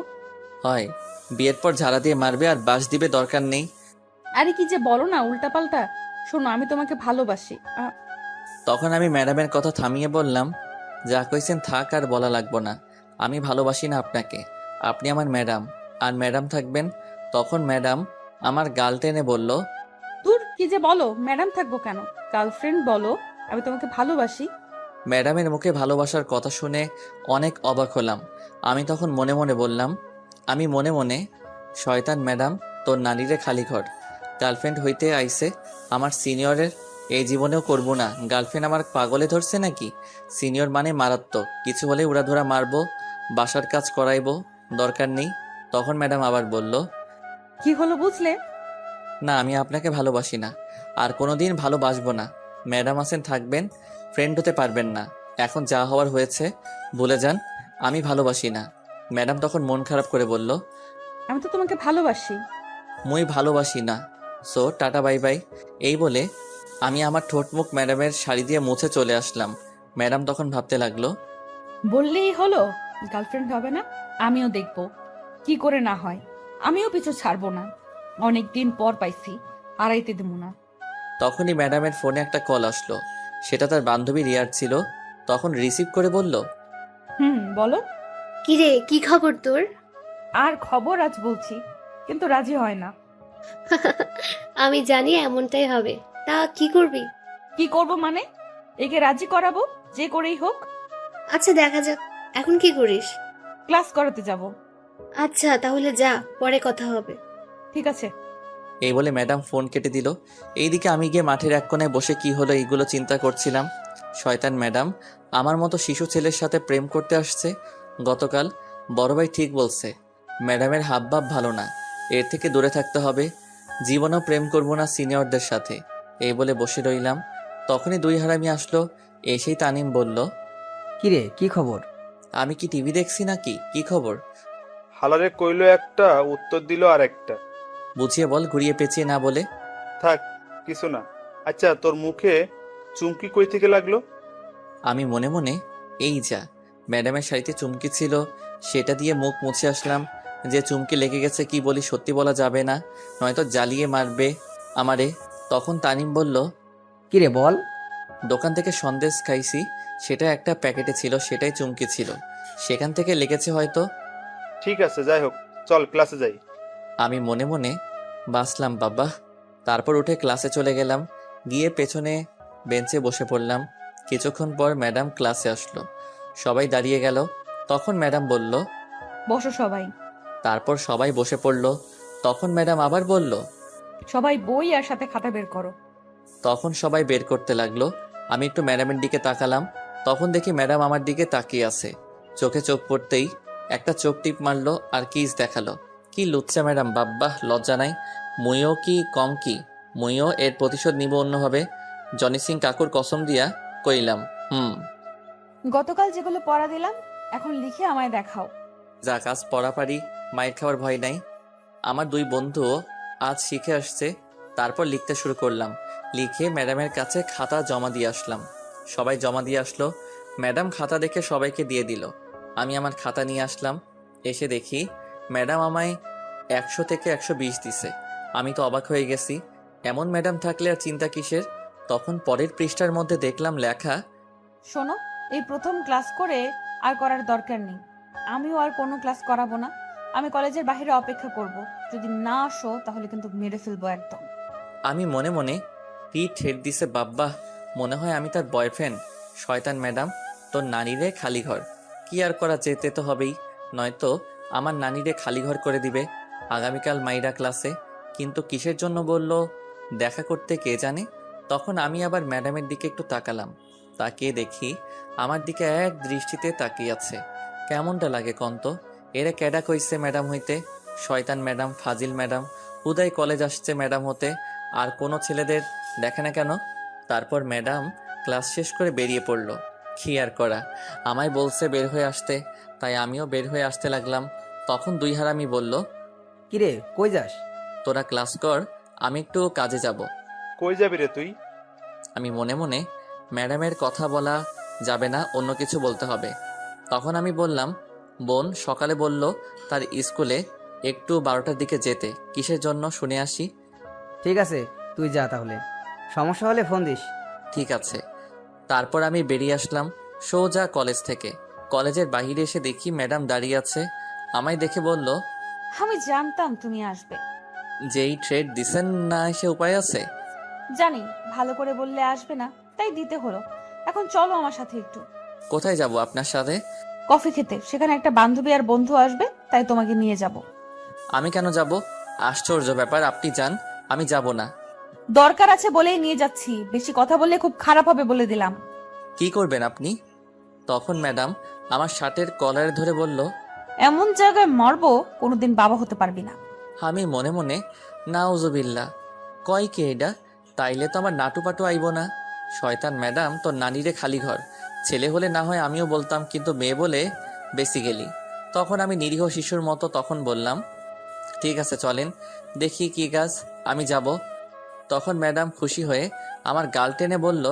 Speaker 1: হয়, বিয়ের পর ঝাড়া দিয়ে মারবে আর বাস দিবে, দরকার নেই।
Speaker 3: আরে কি যে বলো না উল্টাপাল্টা। শোনো, আমি তোমাকে ভালোবাসি।
Speaker 1: তখন আমি ম্যাডামের কথা থামিয়ে বললাম, যা কইছেন থাক, আর বলা লাগবো না। আমি ভালোবাসি না আপনাকে, আপনি আমার ম্যাডাম, আর ম্যাডাম থাকবেন। তখন ম্যাডাম আমার গাল টেনে বলল,
Speaker 3: দূর, কি যে বলো, ম্যাডাম থাকবো কেন, গার্লফ্রেন্ড বলো। আমি তোমাকে ভালোবাসি।
Speaker 1: ম্যাডামের মুখে ভালোবাসার কথা শুনে অনেক অবাক হলাম। আমি তখন মনে মনে বললাম, আমি মনে মনে, শয়তান ম্যাডাম, তোর নানিরে খালি ঘর। গার্লফ্রেন্ড হইতে আইছে আমার সিনিয়রের, এই জীবনেও করব না। গার্লফ্রেন্ড আমার পাগলে ধরছে নাকি? সিনিয়র মানে মারাত্মক, কিছু হলে উড়াধুরা মারবো, বাসার কাজ করাইবো, দরকার নেই। তখন ম্যাডাম আবার বলল,
Speaker 3: কি হলো বুঝলে?
Speaker 1: না, আমি আপনাকে ভালোবাসি না, আর কোনোদিন ভালোবাসবো না। ম্যাডাম আছেন, থাকবেন, ফ্রেন্ড হতে পারবেন না। এখন যা হওয়ার হয়েছে, ভুলে যান, আমি ভালোবাসি না। ম্যাডাম তখন মন খারাপ করে বলল,
Speaker 3: আমি তো তোমাকে ভালোবাসি।
Speaker 1: মুই ভালোবাসি না, সো টাটা বাই বাই। এই বলে আমি আমার ঠোঁট মুখ ম্যাডামের শাড়ি দিয়ে মুছে চলে আসলাম। ম্যাডাম তখন ভাবতে লাগলো,
Speaker 3: বললেই হলো গার্লফ্রেন্ড হবে না? আমিও দেখবো কি করে না হয়। আমিও পিছু ছাড়বো না। অনেকদিন পর পাইছি, হারাইতে দেবো না।
Speaker 1: তখনই ম্যাডামের ফোনে একটা কল আসলো। সেটা তার বান্ধবী রিয়ার ছিল। তখন রিসিভ করে বলল,
Speaker 3: বলো।
Speaker 10: কিরে, কি খবর তোর?
Speaker 3: আর খবর আজ বলছি, কিন্তু রাজি হয় না।
Speaker 10: আমি জানি এমনটাই হবে। তা কি করবি?
Speaker 3: কি করব মানে? একে রাজি করাবো, যে করেই হোক।
Speaker 10: আচ্ছা, দেখা যাক। এখন কি করিস?
Speaker 3: ক্লাস করাতে যাব।
Speaker 10: আচ্ছা, তাহলে যা, পরে কথা হবে।
Speaker 3: ঠিক আছে।
Speaker 1: এই বলে ম্যাডাম ফোন কেটে দিল। এইদিকে আমি গিয়ে মাঠের এক কোণায় বসে কি হলো এইগুলো চিন্তা করছিলাম। শয়তান ম্যাডাম আমার মতো শিশু ছেলের সাথে প্রেম করতে আসছে। গতকাল বড় ভাই ঠিক বলছে, ম্যাডামের হাবভাব ভালো না, এর থেকে দূরে থাকতে হবে। জীবনেও প্রেম করব না সিনিয়রদের সাথে। এই বলে বসে রইলাম। তখনই দুই হারামি আসলো। এসেই তানিম বলল,
Speaker 8: কিরে, কি খবর?
Speaker 1: আমি কি টিভি দেখছি নাকি? কি খবর?
Speaker 5: হালারে কইলো একটা, উত্তর দিল আর একটা।
Speaker 1: বুঝিয়ে বল, ঘুরিয়ে পেঁচিয়ে না বলে।
Speaker 5: থাক, কিছু না। আচ্ছা, তোর মুখে চুমকি কই থেকে লাগলো?
Speaker 1: আমি মনে মনে এই যা, ম্যাডামের শাড়িতে চুমকি ছিল, সেটা দিয়ে মুখ মুছে আসলাম। যে চুমকি লেগে গেছে কি বলি সত্যি বলা যাবে না, নয়তো জ্বালিয়ে মারবে আমারে। তখন তানিম বলল,
Speaker 8: কিরে বল।
Speaker 1: দোকান থেকে সন্দেশ খাইছি, সেটা একটা প্যাকেটে ছিল, সেটাই চুমকি ছিল, সেখান থেকে লেগেছে হয়তো।
Speaker 5: ঠিক আছে, যাই হোক, চল ক্লাসে যাই।
Speaker 1: আমি মনে মনে বাসলাম বাবা। তারপর উঠে ক্লাসে চলে গেলাম, গিয়ে পেছনে বেঞ্চে বসে পড়লাম। কিছুক্ষণ পর ম্যাডাম ক্লাসে আসলো, সবাই দাঁড়িয়ে গেল। তখন ম্যাডাম বলল,
Speaker 3: বসো সবাই।
Speaker 1: তারপর সবাই বসে পড়ল। তখন ম্যাডাম আবার বলল,
Speaker 3: সবাই বই আর সাথে খাতা বের করো।
Speaker 1: তখন সবাই বের করতে লাগলো। আমি একটু ম্যাডামের দিকে তাকালাম, তখন দেখি ম্যাডাম আমার দিকে তাকিয়ে আছে। চোখে চোখ পড়তেই একটা চোখ টিপ মারলো আর কিস দেখালো। কি লুচ্চা ম্যাডাম, বাব্বাহ, লজ্জা নাই। মুইও কি কম কি, মুইও এর প্রতিশোধ নিব অন্যভাবে। জনি সিং কাকুর কসম দিয়া কইলাম।
Speaker 3: গতকাল যেগুলো পড়া দিলাম এখন লিখে আমায় দেখাও।
Speaker 1: যা কাজ পড়া পারি, মায়ের খাওয়ার ভয় নাই। আমার দুই বন্ধুও আজ শিখে আসছে। তারপর লিখতে শুরু করলাম, লিখে ম্যাডামের কাছে খাতা জমা দিয়ে আসলাম। সবাই জমা দিয়ে আসলো, ম্যাডাম খাতা দেখে সবাইকে দিয়ে দিল। আমি আমার খাতা নিয়ে আসলাম, এসে দেখি ম্যাডাম আমায় 100 থেকে 120 দিছে। আমি তো অবাক হয়ে গেছি, এমন ম্যাডাম থাকলে আর চিন্তা কিসের। তখন পরের পৃষ্ঠার মধ্যে দেখলাম লেখা,
Speaker 3: শোনো, এই প্রথম ক্লাস করে আর করার দরকার নেই। আমিও আর কোনো ক্লাস করাবো না। আমি কলেজের বাইরে অপেক্ষা করব। যদি না আসো তাহলে কিন্তু মেরে ফেলবো একদম।
Speaker 1: আমি মনে মনে পিঠ ঠেট দিছে বাব্বা, মনে হয় আমি তার বয়ফ্রেন্ড। শয়তান ম্যাডাম, তোর নানিরে খালি ঘর। কি আর করা, যেতে তো হবেই, নয়তো আমার নানিরে খালি ঘর করে দিবে আগামীকাল মাইরা ক্লাসে। কিন্তু কিসের জন্য বলল দেখা করতে কে জানে। তখন আমি আবার ম্যাডামের দিকে একটু তাকালাম, তাকিয়ে দেখি আমার দিকে এক দৃষ্টিতে তাকিয়ে আছে। কেমনটা লাগে কন্ত? এরা ক্যাডা কইছে ম্যাডাম হইতে? শয়তান ম্যাডাম, ফাজিল ম্যাডাম, হুদাই কলেজ আসছে ম্যাডাম হতে, আর কোনো ছেলেদের দেখে না কেন? তারপর ম্যাডাম ক্লাস শেষ করে বেরিয়ে পড়ল। কি আর করা, আমায় বলছে বের হয়ে আসতে, তাই আমিও বের হয়ে আসতে লাগলাম। তখন দুই হারামি বলল,
Speaker 8: কিরে কই যাস?
Speaker 1: তোরা ক্লাস কর, আমি একটু কাজে যাব।
Speaker 5: কই যাবি রে তুই?
Speaker 1: আমি মনে মনে, ম্যাডামের কথা বলা যাবে না, অন্য কিছু বলতে হবে। তখন আমি বললাম, বোন সকালে বলল তার স্কুলে একটু 12টার দিকে যেতে, কিসের জন্য শুনে আসি।
Speaker 8: ঠিক আছে, তুই যা তাহলে, সমস্যা হলে ফোন দিস।
Speaker 1: ঠিক আছে। তারপর আমি বেরিয়ে আসলাম সোজা কলেজ থেকে। কলেজের বাইরে এসে দেখি ম্যাডাম দাঁড়িয়ে আছে। আমায় দেখে বলল,
Speaker 3: আমি জানতাম তুমি আসবে।
Speaker 1: যেই ট্রেড দিছেন না এসে উপায় আছে?
Speaker 3: জানি ভালো করে বললে আসবে না, তাই দিতে হলো। এখন চলো আমার সাথে একটু।
Speaker 1: কোথায় যাব আপনার সাথে?
Speaker 3: কফি খেতে। সেখানে একটা বান্ধবী আর বন্ধু আসবে, তাই তোমাকে নিয়ে যাব।
Speaker 1: আমি কেন যাব? আশ্চর্য ব্যাপার, আপনি যান, আমি যাব না।
Speaker 3: দরকার আছে বলেই নিয়ে যাচ্ছি, বেশি কথা বললে খুব খারাপ হবে বলে দিলাম।
Speaker 1: কি করবেন আপনি? তখন ম্যাডাম আমার শার্টের কলারে ধরে বলল,
Speaker 3: এমন জায়গায় মারবো কোনোদিন বাবা হতে পারবি না।
Speaker 1: আমি মনে মনে নাউজুবিল্লাহ, কয় কে এটা? তাইলে তো আমার নাটু পাটু আইব না। শয়তান ম্যাডাম, তোর নানিরে খালি ঘর। ছেলে হলে না হয় আমিও বলতাম, কিন্তু মেয়ে বলে বেসিক্যালি। তখন আমি নিরীহ শিশুর মতো তখন বললাম, ঠিক আছে চলেন, দেখি কি কাজ, আমি যাব। তখন ম্যাডাম খুশি হয়ে আমার গাল টেনে বলল,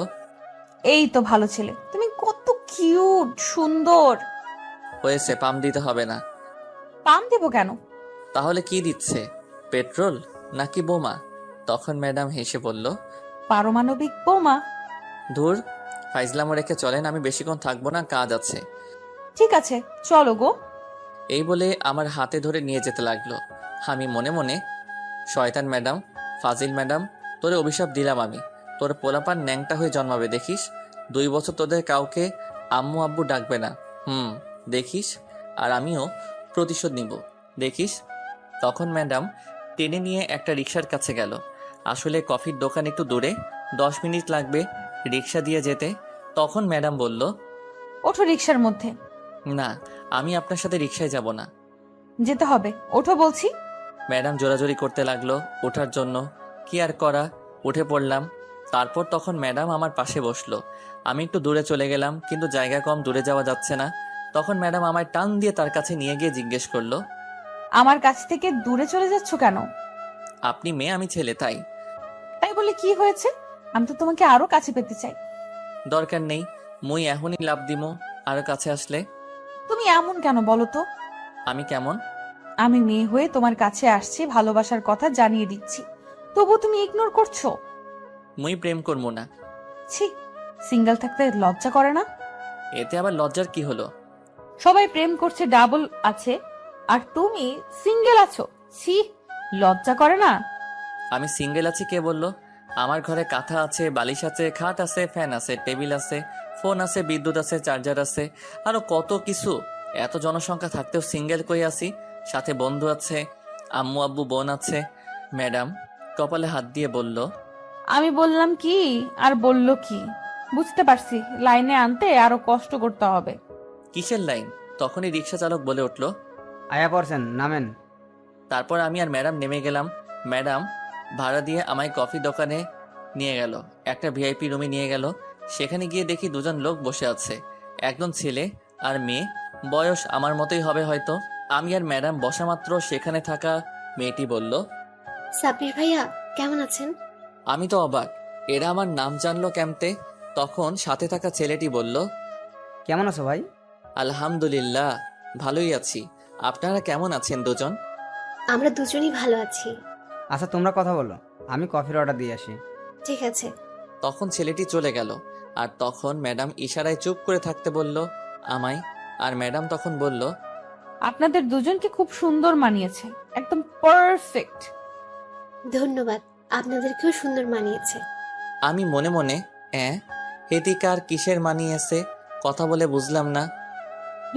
Speaker 3: এই তো ভালো ছেলে, তুমি কত কিউট সুন্দর।
Speaker 1: হয়েছে, পাম দিতে হবে না।
Speaker 3: পাম দেবো কেন?
Speaker 1: তাহলে কি দিচ্ছে, পেট্রোল নাকি বোমা? তখন ম্যাডাম হেসে বলল,
Speaker 3: পারমাণবিক বোমা।
Speaker 1: ধুর, ফাইজলামো রেখে চলেন, আমি বেশিক্ষণ থাকবো না, কাজ আছে।
Speaker 3: ঠিক আছে চলো গো।
Speaker 1: এই বলে আমার হাতে ধরে নিয়ে যেতে লাগলো। আমি মনে মনে, শয়তান ম্যাডাম, ফাজিল ম্যাডাম, তোরে অভিশাপ দিলাম আমি। তোর পোলাপান ন্যাংটা হয়ে জন্মাবে দেখিস। 2 বছর তোদের কাউকে আম্মু আব্বু ডাকবে না। দেখিস, আর আমিও প্রতিশোধ নিব, দেখিস। তখন ম্যাডাম টেনে নিয়ে একটা রিক্সার কাছে গেল। আসলে কফির দোকান একটু দূরে, 10 মিনিট লাগবে রিক্সা দিয়ে যেতে। তখন ম্যাডাম বলল,
Speaker 3: ওঠো রিক্সার মধ্যে।
Speaker 1: না, আমি আপনার সাথে রিক্সায় যাব না।
Speaker 3: যেতে হবে, ওঠো বলছি।
Speaker 1: ম্যাডাম জোরাজোরি করতে লাগলো ওঠার জন্য। কি আর করা, উঠে পড়লাম। তারপর তখন ম্যাডাম আমার পাশে বসলো। আমি একটু দূরে চলে গেলাম, কিন্তু জায়গা কম, দূরে যাওয়া যাচ্ছে না। তখন ম্যাডাম আমায় টান দিয়ে তার কাছে নিয়ে গিয়ে জিজ্ঞেস করলো,
Speaker 3: আমার কাছ থেকে দূরে চলে যাচ্ছ কেন?
Speaker 1: আপনি মেয়ে, আমি ছেলে, তাই।
Speaker 3: তাই বলে কি হয়েছে? আমি তো তোমাকে আরো কাছে পেতে চাই।
Speaker 1: দরকার নেই, মুই এখনই লাভ দিমু আর কাছে আসলে।
Speaker 3: তুমি এমন কেন বলো তো?
Speaker 1: আমি কেমন?
Speaker 3: আমি মেয়ে হয়ে তোমার কাছে আসছি, ভালোবাসার কথা জানিয়ে দিচ্ছি, তবু তুমি ইগনোর করছো।
Speaker 1: মুই প্রেম করবো না।
Speaker 3: ছি, সিঙ্গেল থাকতে লজ্জা করে না?
Speaker 1: এতে আবার লজ্জার কি হলো?
Speaker 3: সবাই প্রেম করছে, ডাবল আছে, আর তুমি সিঙ্গেল আছো। ছি, লজ্জা করে না?
Speaker 1: আমি সিঙ্গেল আছি কে বললো? আমার ঘরে কাঁথা আছে, বালিশ আছে, খাট আছে, ফ্যান আছে, টেবিল আছে, ফোন আছে, বিদ্যুৎ আছে, চার্জার আছে, আরো কত কিছু। এত জনসংখ্যা থাকতেও সিঙ্গেল কই আছি। সাথে বন্ধু আছে, আম্মু আব্বু বোন আছে। ম্যাডাম কপালে হাত দিয়ে বলল,
Speaker 3: আমি বললাম কি আর বলল কি? বুঝতে পারছি, লাইনে আনতে আরো কষ্ট করতে হবে।
Speaker 1: কিসের লাইন? তখনই রিক্সা চালক বলে উঠল।
Speaker 8: আয়া পড়ছেন, নামেন।
Speaker 1: তারপর আমি আর ম্যাডাম নেমে গেলাম। ম্যাডাম ভাড়া দিয়ে আমায় কফি দোকানে নিয়ে গেল, একটা ভিআইপি রুমে নিয়ে গেল। সেখানে গিয়ে দেখি দুজন লোক বসে আছে, একজন ছেলে আর মেয়ে, বয়স আমার মতোই হবে হয়তো। আমি আর ম্যাডাম বসা মাত্র সেখানে থাকা মেয়েটি বলল,
Speaker 10: সাব্বির ভাইয়া কেমন আছেন?
Speaker 1: আমি তো অবাক, এরা আমার নাম জানলো কেমতে? তখন সাথে থাকা ছেলেটি বলল,
Speaker 8: কেমন আছো ভাই?
Speaker 1: আলহামদুলিল্লাহ ভালোই আছি। আপনারা কেমন আছেন দুজন?
Speaker 10: আমরা দুজনই ভালো আছি।
Speaker 8: আচ্ছা তোমরা কথা বলো, আমি কফির অর্ডার দিয়ে আসি।
Speaker 10: ঠিক আছে।
Speaker 1: তখন ছেলেটি চলে গেল, আর তখন ম্যাডাম ইশারায় চুপ করে থাকতে বলল আমায়। আর ম্যাডাম তখন বলল,
Speaker 3: আপনাদের দুজনকে খুব সুন্দর মানিয়েছে, একদম পারফেক্ট।
Speaker 10: ধন্যবাদ, আপনাদেরকেও সুন্দর মানিয়েছে।
Speaker 1: আমি মনে মনে হেতিকার কিসের মানিয়েছে কথা বলে বুঝলাম না।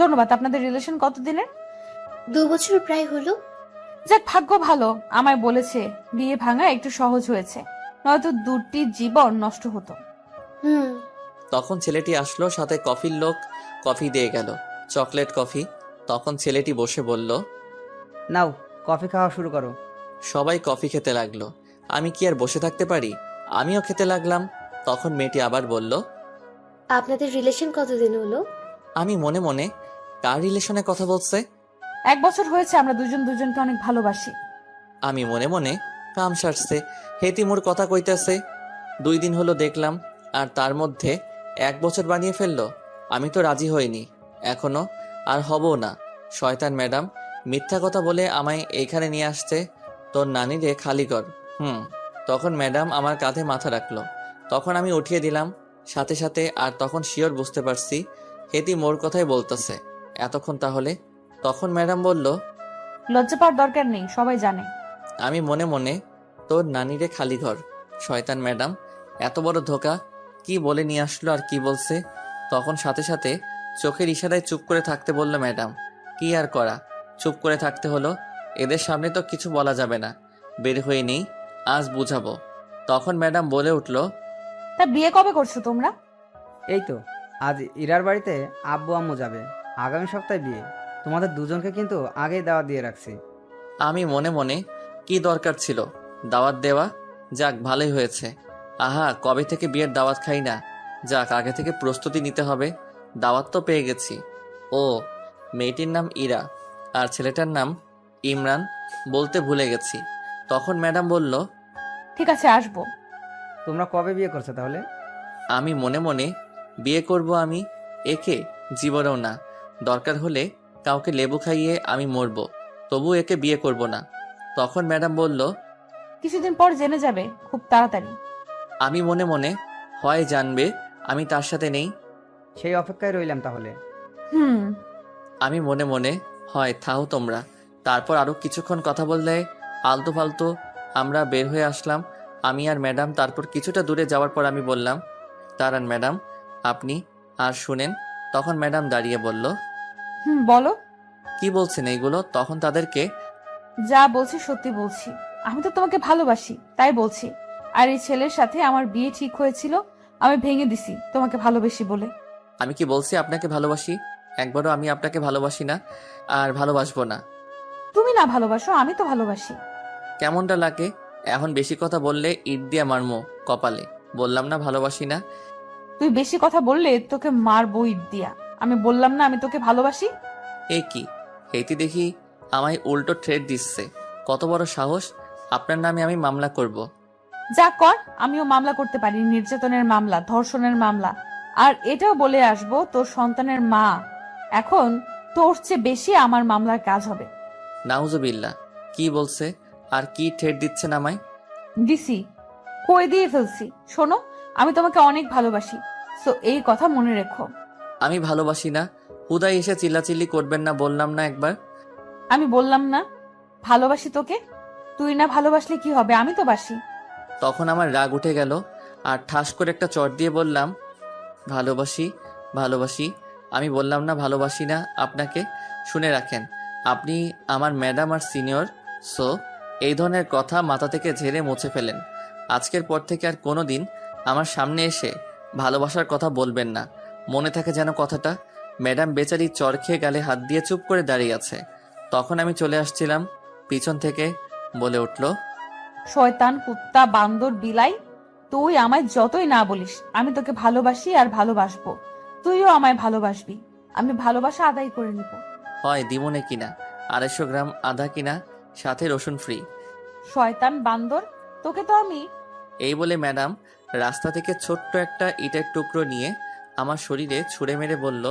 Speaker 3: ধন্যবাদ। আপনাদের রিলেশন কতদিনের?
Speaker 10: 2 বছর প্রায় হলো।
Speaker 3: যাক, ভাগ্য ভালো, আমায় বলেছে বিয়ে ভাঙা একটু সহজ হয়েছে, নয়তো দুটি জীবন নষ্ট হতো।
Speaker 10: হুম।
Speaker 1: তখন ছেলেটি আসলো, সাথে কফির লোক কফি দিয়ে গেল, চকলেট কফি। তখন ছেলেটি বসে বলল,
Speaker 8: নাও কফি খাওয়া শুরু করো।
Speaker 1: সবাই কফি খেতে লাগলো। আমি কি আর বসে থাকতে পারি? আমিও খেতে লাগলাম। তখন মেয়েটি আবার বলল,
Speaker 10: আপনাদের রিলেশন কতদিন হলো?
Speaker 1: আমি মনে মনে, কার রিলেশনে কথা বলছে?
Speaker 3: 1 বছর হয়েছে, আমরা দুজন দুজনকে অনেক ভালোবাসি।
Speaker 1: আমি মনে মনে, কাম সারছে, হেতি মোর কথা কইতেছে। 2 দিন হলো দেখলাম, আর তার মধ্যে 1 বছর বানিয়ে ফেললো। আমি তো রাজি হইনি এখনো, আর হবও না। শয়তান ম্যাডাম মিথ্যা কথা বলে আমায় এইখানে নিয়ে আসছে। তোর নানিরে খালি কর। তখন ম্যাডাম আমার কাঁধে মাথা রাখলো। তখন আমি উঠিয়ে দিলাম সাথে সাথে। আর তখন শিওর বুঝতে পারছি হেতি মোর কথাই বলতেছে এতক্ষণ তাহলে। তখন ম্যাডাম বলল,
Speaker 3: লজ্জা পাওয়ার দরকার নেই, সবাই জানে।
Speaker 1: আমি মনে মনে, তোর নানিরে খালি ঘর। শয়তান ম্যাডাম এত বড় ধোকা, কি বলে নিয়ে আসলো আর কি বলছে। তখন সাথে সাথে চোখের ইশারায় চুপ করে থাকতে বলল ম্যাডাম। কি আর করা, চুপ করে থাকতে হলো। এদের সামনে তো কিছু বলা যাবে না, বের হয়ে নেই, আজ বুঝাবো। তখন ম্যাডাম বলে উঠল,
Speaker 3: তা বিয়ে কবে করছো তোমরা?
Speaker 8: এই তো আজ ইরার বাড়িতে আব্বু আম্মু যাবে, আগামী সপ্তাহে বিয়ে। তোমাদের দুজনকে কিন্তু আগেই দাওয়াত দিয়ে রাখছি।
Speaker 1: আমি মনে মনে, কি দরকার ছিল দাওয়াত দেওয়া? যাক ভালোই হয়েছে। আহা, কবে থেকে বিয়ের দাওয়াত খাই না। যাক, আগে থেকে প্রস্তুতি নিতে হবে। দাওয়াত তো পেয়ে গেছি। ও, মেয়েটির নাম ইরা আর ছেলেটার নাম ইমরান, বলতে ভুলে গেছি। তখন ম্যাডাম বলল,
Speaker 3: ঠিক আছে, আসবো।
Speaker 8: তোমরা কবে বিয়ে করছো তাহলে?
Speaker 1: আমি মনে মনে, বিয়ে করব আমি? একে জীবনেও না। দরকার হলে কাউকে লেবু খাইয়ে আমি মরবো, তবু একে বিয়ে করব না। তখন ম্যাডাম বলল,
Speaker 3: কিছুদিন পর জেনে যাবে, খুব তাড়াতাড়ি।
Speaker 1: আমি মনে মনে, হয় জানবে আমি তার সাথে নেই।
Speaker 8: সেই অপেক্ষায় রইলাম তাহলে।
Speaker 1: আমি মনে মনে, হয় থাও তোমরা। তারপর আরো কিছুক্ষণ কথা বললে আলতু ফালতু আমরা বের হয়ে আসলাম, আমি আর ম্যাডাম। তারপর কিছুটা দূরে যাওয়ার পর আমি বললাম, দাঁড়ান ম্যাডাম, আপনি আর শুনেন। তখন ম্যাডাম দাঁড়িয়ে বলল,
Speaker 3: বলো।
Speaker 1: কি বলছেন এইগুলো? তখন তাদেরকে,
Speaker 3: যা বলছি সত্যি বলছি, আমি তো তোমাকে ভালোবাসি, তাই বলছি। আর এই ছেলের সাথে আমার বিয়ে ঠিক হয়েছিল, আমি ভেঙে দিছি তোমাকে ভালোবেসি বলে।
Speaker 1: আমি কি বলছি আপনাকে ভালোবাসি? একবারও আমি আপনাকে ভালোবাসি না, আর ভালোবাসবো না।
Speaker 3: তুমি না ভালোবাসো, আমি তো ভালোবাসি।
Speaker 1: কেমনটা লাগে? এখন বেশি কথা বললে ইট দিয়া মারমো কপালে। বললাম না ভালোবাসি না।
Speaker 3: তুই বেশি কথা বললে তোকে মারবো ইট দিয়া। আমি বললাম না আমি তোকে ভালোবাসি?
Speaker 1: এ কি, হেতি দেখি আমায় উল্টো থ্রেট দিচ্ছে। কত বড় সাহস! আপনার নামে আমি মামলা করব।
Speaker 3: যা কর, আমিও মামলা করতে পারি, নির্যাতনের মামলা, ধর্ষণের মামলা, আর এটাও বলে আসবো, তোর সন্তানের মা এখন তোর চেয়ে বেশি আমার মামলার কাজ হবে।
Speaker 1: নাউজুবিল্লাহ, কি বলছে আর কি ঠেট দিচ্ছেন আমায়?
Speaker 3: দিছি, কই দিয়ে ফেলছি। শোনো, আমি তোমাকে অনেক ভালোবাসি, সো এই কথা মনে রেখো।
Speaker 1: আমি ভালোবাসি না, হুদাই এসে চিল্লাচিল্লি করবেন না, বললাম না একবার?
Speaker 3: আমি বললাম না ভালোবাসি তোকে? তুই না ভালোবাসলে কি হবে, আমি তো বাসি।
Speaker 1: তখন আমার রাগ উঠে গেল আর ঠাস করে একটা চট দিয়ে বললাম, ভালোবাসি ভালোবাসি। আমি বললাম না ভালোবাসি না আপনাকে? শুনে রাখেন, আপনি আমার ম্যাডাম আর সিনিয়র, সো এই ধরনের কথা মাথা থেকে ঝেড়ে মুছে ফেলেন। আজকের পর থেকে আর কোনো দিন আমার সামনে এসে ভালোবাসার কথা বলবেন না, মনে থাকে যেন কথাটা। ম্যাডাম বেচারি চর খেয়ে গালে হাত দিয়ে চুপ করে দাঁড়িয়ে আছে। তখন আমি চলে আসছিলাম, পিছন থেকে বলে উঠল,
Speaker 3: শয়তান, কুত্তা, বান্দর, বিলাই, তুই আমায় যতই না বলিস, আমি তোকে ভালোবাসি আর ভালোবাসবো। তুইও আমায় ভালোবাসবি, আমি ভালোবাসা আদায় করে নিব।
Speaker 1: হয় দিমনে কিনা 250 গ্রাম আদা কিনা, সাথে রসুন ফ্রি।
Speaker 3: শয়তান, বান্দর, তোকে তো আমি।
Speaker 1: এই বলে ম্যাডাম রাস্তা থেকে ছোট্ট একটা ইটের টুকরো নিয়ে আমার শরীরে ছুঁড়ে মেরে বলল,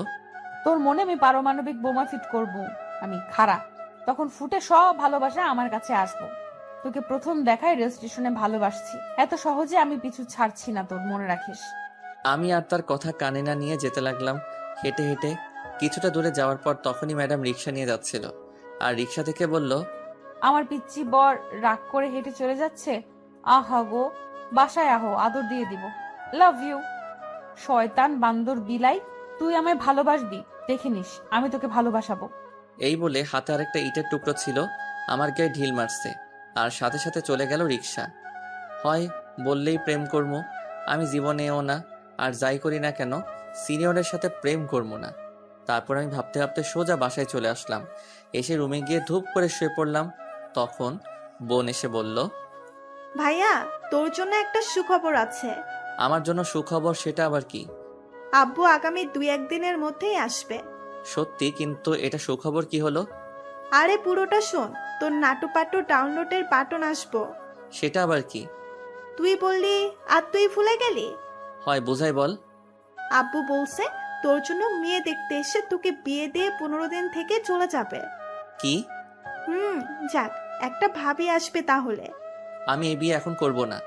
Speaker 3: তোর মনে আমি পারমাণবিক বোমা ফিট করব। আমি খাড়া, তখন ফুটে সব ভালোবাসা আমার কাছে আসবো। তোকে প্রথম দেখায় রেল স্টেশনে ভালোবাসছি, এত সহজে আমি পিছু ছাড়ছি না তোর, মনে রাখিস।
Speaker 1: আমি আর তার কথা কানে না নিয়ে যেতে লাগলাম হেঁটে হেঁটে। কিছুটা দূরে যাওয়ার পর তখনই ম্যাডাম রিক্সা নিয়ে যাচ্ছিল আর রিক্সা থেকে বলল,
Speaker 3: আমার পিচ্চি বর রাগ করে হেঁটে চলে যাচ্ছে। আহা গো, বাসায় আহো, আদর দিয়ে দিব। Love you. শয়তান, বান্দর, বিলাই, তুই আমায় ভালোবাসবি, দেখে নিস আমি তোকে ভালোবাসাবো।
Speaker 1: এই বলে হাতে আরেকটা ইটের টুকরো ছিল, আমার গায়ে ঢিল মারছে আর সাথে সাথে চলে গেল রিক্সা। হয় বললেই প্রেম করবো, আমি জীবনেও না, আর যাই করি না কেন সিনিয়রের সাথে প্রেম করবো না। তারপর আমি ভাবতে ভাবতে সোজা বাসায় চলে আসলাম। এসে রুমে গিয়ে ধূপ করে শুয়ে পড়লাম। তখন বোন এসে বলল,
Speaker 4: ভাইয়া, তোর জন্য একটা সুখবর আছে।
Speaker 1: আমার জন্য সুখবর? সেটা আবার কি?
Speaker 4: আব্বু আগামী 2-1 দিনের মধ্যেই আসবে।
Speaker 1: সত্যি? কিন্তু এটা সুখবর কি হলো?
Speaker 4: আরে পুরোটা শোন, তোর নাটু পাটু ডাউনলোডের বাটন আসবো।
Speaker 1: সেটা আবার কি?
Speaker 4: তুই বললি আর তুই ভুলে গেলি?
Speaker 1: হয় বুঝাই বল।
Speaker 4: আব্বু বলছে তোর জন্য মেয়ে দেখতে এসে তোকে বিয়ে দিয়ে 15 দিন থেকে চলে যাবে।
Speaker 1: কি?
Speaker 4: যাক, একটা ভাবি আসবে তাহলে।
Speaker 1: আমি এই বিয়ে এখন করব না।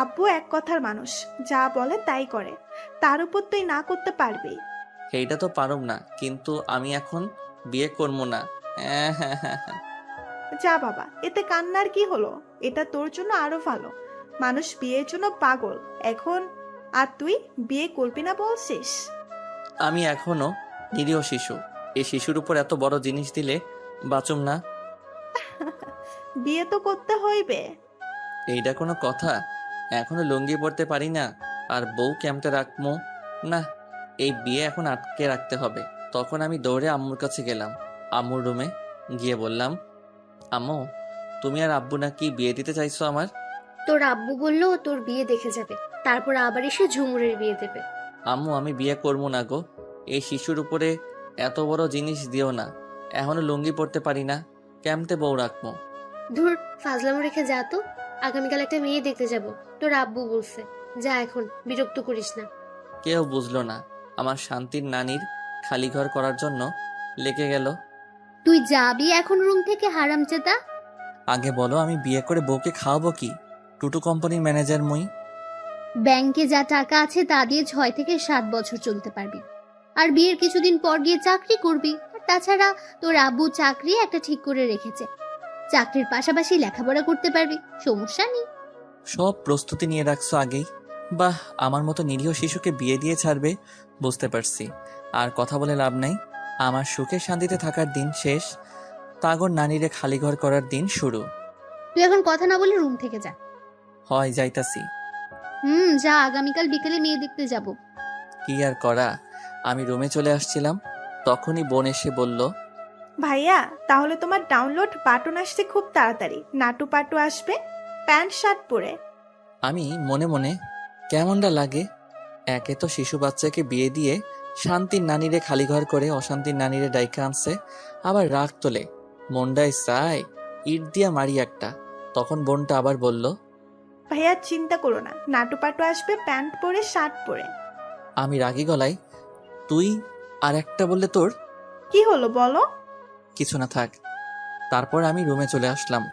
Speaker 4: আব্বু এক কথার মানুষ, যা বলে তাই করে। তার উপর তুই না করতে পারবি?
Speaker 1: এইটা তো পারুম না, কিন্তু আমি এখন বিয়ে করবো না।
Speaker 4: যা বাবা, এতে কান্নার কি হলো? এটা তোর জন্য আরো ভালো। মানুষ বিয়ের জন্য পাগল এখন, আর তুই বিয়ে করবি না বলছিস?
Speaker 1: আমি এখনো নিরীহ শিশু, এই শিশুর উপর এত বড় জিনিস দিলে বাঁচুম না।
Speaker 4: বিয়ে তো করতে হইবে।
Speaker 1: এইটা কোনো কথা? এখনো লুঙ্গি পরতে পারি না, আর বউ কেমতে রাখবো? না, এই বিয়ে এখন আটকে রাখতে হবে। তখন আমি দৌড়ে আম্মুর কাছে গেলাম। আম্মুর রুমে গিয়ে বললাম, আম্মু, তুমি আর আব্বু নাকি বিয়ে দিতে চাইছো আমার?
Speaker 10: তোর আব্বু বললো তোর বিয়ে দেখে যাবে, তারপর আবার এসে ঝুমুরের বিয়ে দেবে।
Speaker 1: আম্মু, আমি বিয়ে করবো না গো। এই শিশুর উপরে এত বড় জিনিস দিও না। এখনো লুঙ্গি পরতে পারি না, কেমতে বউ রাখবো?
Speaker 10: ধুর, ফাজলামো রেখে যা তো। আগামীকাল একটা মেয়ে দেখতে যাব, তোর আব্বু বলছে। যা এখন, বিরক্ত করিস না।
Speaker 1: কেউ বুঝলো না, আমার শান্তির নানির খালি ঘর করার জন্য লেগে গেল।
Speaker 10: তুই যাবি এখন রুম থেকে, হারামজাদা?
Speaker 1: আগে বলো, আমি বিয়ে করে বউকে খাওয়াবো কি? টুটু কোম্পানির ম্যানেজার মুই।
Speaker 10: ব্যাংকে যা টাকা আছে তা দিয়ে 6 থেকে 7 বছর চলতে পারবি, আর বিয়ের কিছুদিন পর গিয়ে চাকরি করবি। আর তাছাড়া তোর আব্বু চাকরি একটা ঠিক করে রেখেছে, চাকরির পাশাপাশি লেখাপড়া করতে পারবি, সমস্যা নেই।
Speaker 1: সব প্রস্তুতি নিয়ে রাখছো আগেই। বাহ, আমার মতো নিরীহ শিশুকে বিয়ে দিয়ে ছাড়বে, বুঝতে পারছি। আর কথা বলে লাভ নাই, আমার সুখে শান্তিতে থাকার দিন শেষ, তাগর নানিরে খালি ঘর করার দিন শুরু।
Speaker 10: তুই এখন কথা না বলে রুম থেকে যা।
Speaker 1: হয় যাইতাছি।
Speaker 10: যা, আগামীকাল বিকেলে মেয়ে দেখতে যাব।
Speaker 1: কি আর করা, আমি রুমে চলে আসছিলাম, তখনই বোন এসে বলল,
Speaker 4: ভাইয়া, তাহলে তোমার ডাউনলোড বাটন আসছে খুব তাড়াতাড়ি। নাটু পাটু আসবে প্যান্ট শার্ট পরে।
Speaker 1: আমি মনে মনে কেমনটা লাগে, একে তো শিশু বাচ্চাকে বিয়ে দিয়ে শান্তির নানিরে খালি ঘর করে অশান্তির নানিরে ডাইকা আনছে, আবার রাগ তোলে, মন্ডায় চায় ইট দিয়া মারি একটা। তখন বোনটা আবার বলল,
Speaker 4: ভাইয়া চিন্তা করো না, নাটু পাটু আসবে প্যান্ট পরে শার্ট পরে।
Speaker 1: আমি রাগী গলায়, তুই আর একটা বললে তোর?
Speaker 4: কি হলো বলো?
Speaker 1: কিছু না, থাক। তারপর আমি রুমে চলে আসলাম।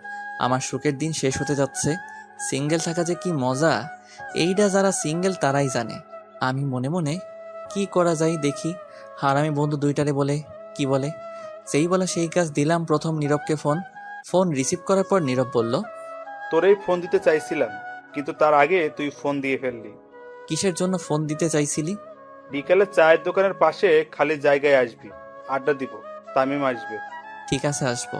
Speaker 1: আমার সুখের দিন শেষ হতে যাচ্ছে। সিঙ্গেল থাকা যে কি মজা, এইটা যারা সিঙ্গেল তারাই জানে। আমি মনে মনে কি করা যায় দেখি। হারামি বন্ধু দুইটারে বলে কি বলে, সেই বলে সেই কাজ দিলাম। প্রথম নীরবকে ফোন রিসিভ করার পর নীরব বলল,
Speaker 5: তোরেই ফোন দিতে চাইছিলাম, কিন্তু তার আগে তুই ফোন দিয়ে ফেললি।
Speaker 1: কিসের জন্য ফোন দিতে চাইছিলি?
Speaker 5: বিকালে চায়ের দোকানের পাশে খালি জায়গায় আসবি, আড্ডা দিব, তামিম আসবে।
Speaker 1: ঠিক আছে, আসবো।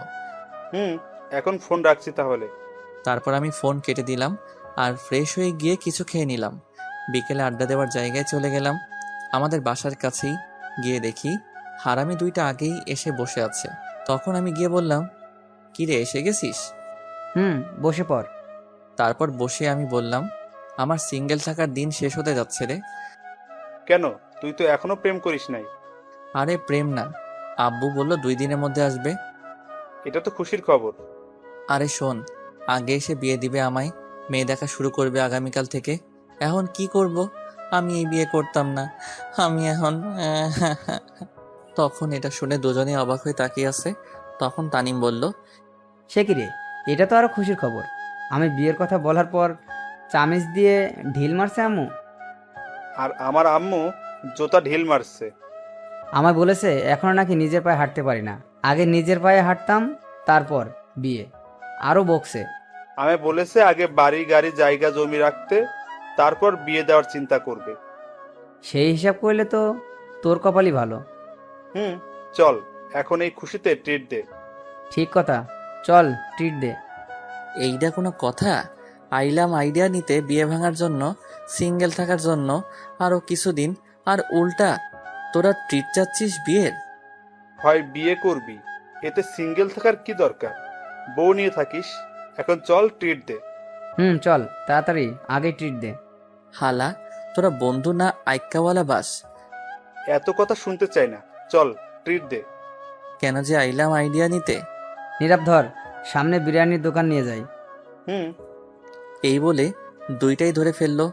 Speaker 5: এখন ফোন রাখছি তাহলে।
Speaker 1: তারপর আমি ফোন কেটে দিলাম আর ফ্রেশ হয়ে গিয়ে কিছু খেয়ে নিলাম। বিকেলে আড্ডা দেওয়ার জায়গায় চলে গেলাম। আমাদের বাসার কাছেই গিয়ে দেখি হারামি দুইটা আগেই এসে বসে আছে। তখন আমি গিয়ে বললাম, কিরে এসে গেছিস?
Speaker 8: বসে পড়।
Speaker 1: তারপর বসে আমি বললাম, আমার সিঙ্গেল থাকার দিন শেষ হতে যাচ্ছে রে।
Speaker 5: কেন, তুই তো এখনো প্রেম করিস নাই?
Speaker 1: আরে প্রেম না, আব্বু বলল 2 দিনের মধ্যে আসবে।
Speaker 5: এটা তো খুশির খবর।
Speaker 1: আরে শোন, আগে এসে বিয়ে দিবে আমায়, মেয়ে দেখা শুরু করবে আগামীকাল থেকে। এখন কি করব? আমি এই বিয়ে করতাম না, আমি এখন তখন এটা শুনে দুজনেই অবাক হয়ে তাকিয়ে আছে। তখন তানিম বলল,
Speaker 8: সে কি রে, এটা তো আরো খুশির খবর। আমি বিয়ের কথা বলার পর চামিচ দিয়ে ঢিল মারছে আম্মু।
Speaker 5: আর আমার আম্মু জোতা ঢিল মারছে।
Speaker 8: আমায় বলেছে এখনো নাকি নিজের পায়ে হাঁটতে পারি না, আগে নিজের পায়ে হাঁটতাম তারপর বিয়ে। আরো বকছে।
Speaker 5: আমি বলেছে আগে বাড়ি গাড়ি জায়গা জমি রাখতে, তারপর বিয়ে দেওয়ার চিন্তা করবে।
Speaker 8: সেই হিসাব করলে তো তোর কপালই ভালো।
Speaker 5: চল এখন এই খুশিতে ট্রিট দে।
Speaker 8: ঠিক কথা, চল ট্রিট দে।
Speaker 1: এইটা কোনো কথা? আইলাম আইডিয়া নিতে বিয়ে ভাঙার জন্য, সিঙ্গেল থাকার জন্য আরো কিছুদিন, আর উল্টা তোরা ট্রিট চাচ্ছিস বিয়ের?
Speaker 5: হয় বিয়ে করবি, এতে সিঙ্গেল থাকার কি দরকার? বউ নিয়ে থাকিস। এখন চল ট্রিট দে।
Speaker 8: চল তাড়াতাড়ি আগে ট্রিট দে।
Speaker 1: হালা, তোরা বন্ধু না আইক্কাওয়ালা বাস?
Speaker 5: এত কথা শুনতে চাই না, চল ট্রিট দে।
Speaker 1: কেন যে আইলাম আইডিয়া নিতে।
Speaker 8: নীরব ধর, সামনে বিরিয়ানির দোকান নিয়ে যাই।
Speaker 1: এই বলে দুইটাই ধরে ফেললো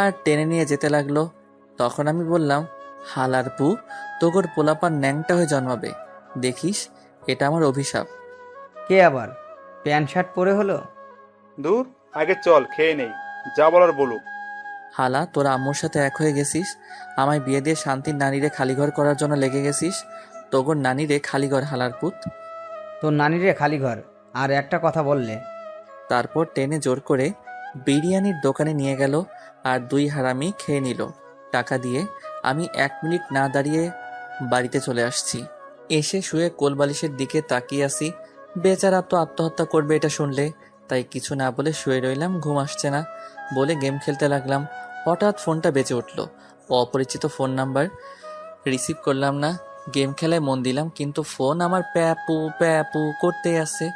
Speaker 1: আর টেনে নিয়ে যেতে লাগলো। তখন আমি বললাম, হালার পু, তোগর পোলাপার ন্যাংটা হয়ে জন্মাবে, দেখিস এটা আমার অভিশাপ।
Speaker 8: কে আবার প্যান্ট শার্ট পরে হলো?
Speaker 5: দূর, আগে চল খেয়ে নেই, যা বলার বলুক।
Speaker 1: হালা, তোরা আম্মুর সাথে এক হয়ে গেছিস, আমায় বিয়ে দিয়ে শান্তির নারীরে খালিঘর করার জন্য লেগে গেছিস। তোগর নারীরে খালিঘর, হালার পুত।
Speaker 8: তোর নানিরে খালি ঘর, আর একটা কথা বললে।
Speaker 1: তারপর টেনে জোর করে বিরিয়ানির দোকানে নিয়ে গেল আর 2 হারামি খেয়ে নিল। টাকা দিয়ে আমি 1 মিনিট না দাঁড়িয়ে বাড়িতে চলে আসছি। এসে শুয়ে কোলবালিশের দিকে তাকিয়ে আসি। বেচারা তো আত্মহত্যা করবে এটা শুনলে, তাই কিছু না বলে শুয়ে রইলাম। ঘুম আসছে না বলে গেম খেলতে লাগলাম। হঠাৎ ফোনটা বেজে উঠল। অপরিচিত ফোন নাম্বার। রিসিভ করলাম না, গেম খেলায় মন দিলাম, কিন্তু ফোন আমার প্যাপু প্যাপু করতে আছে।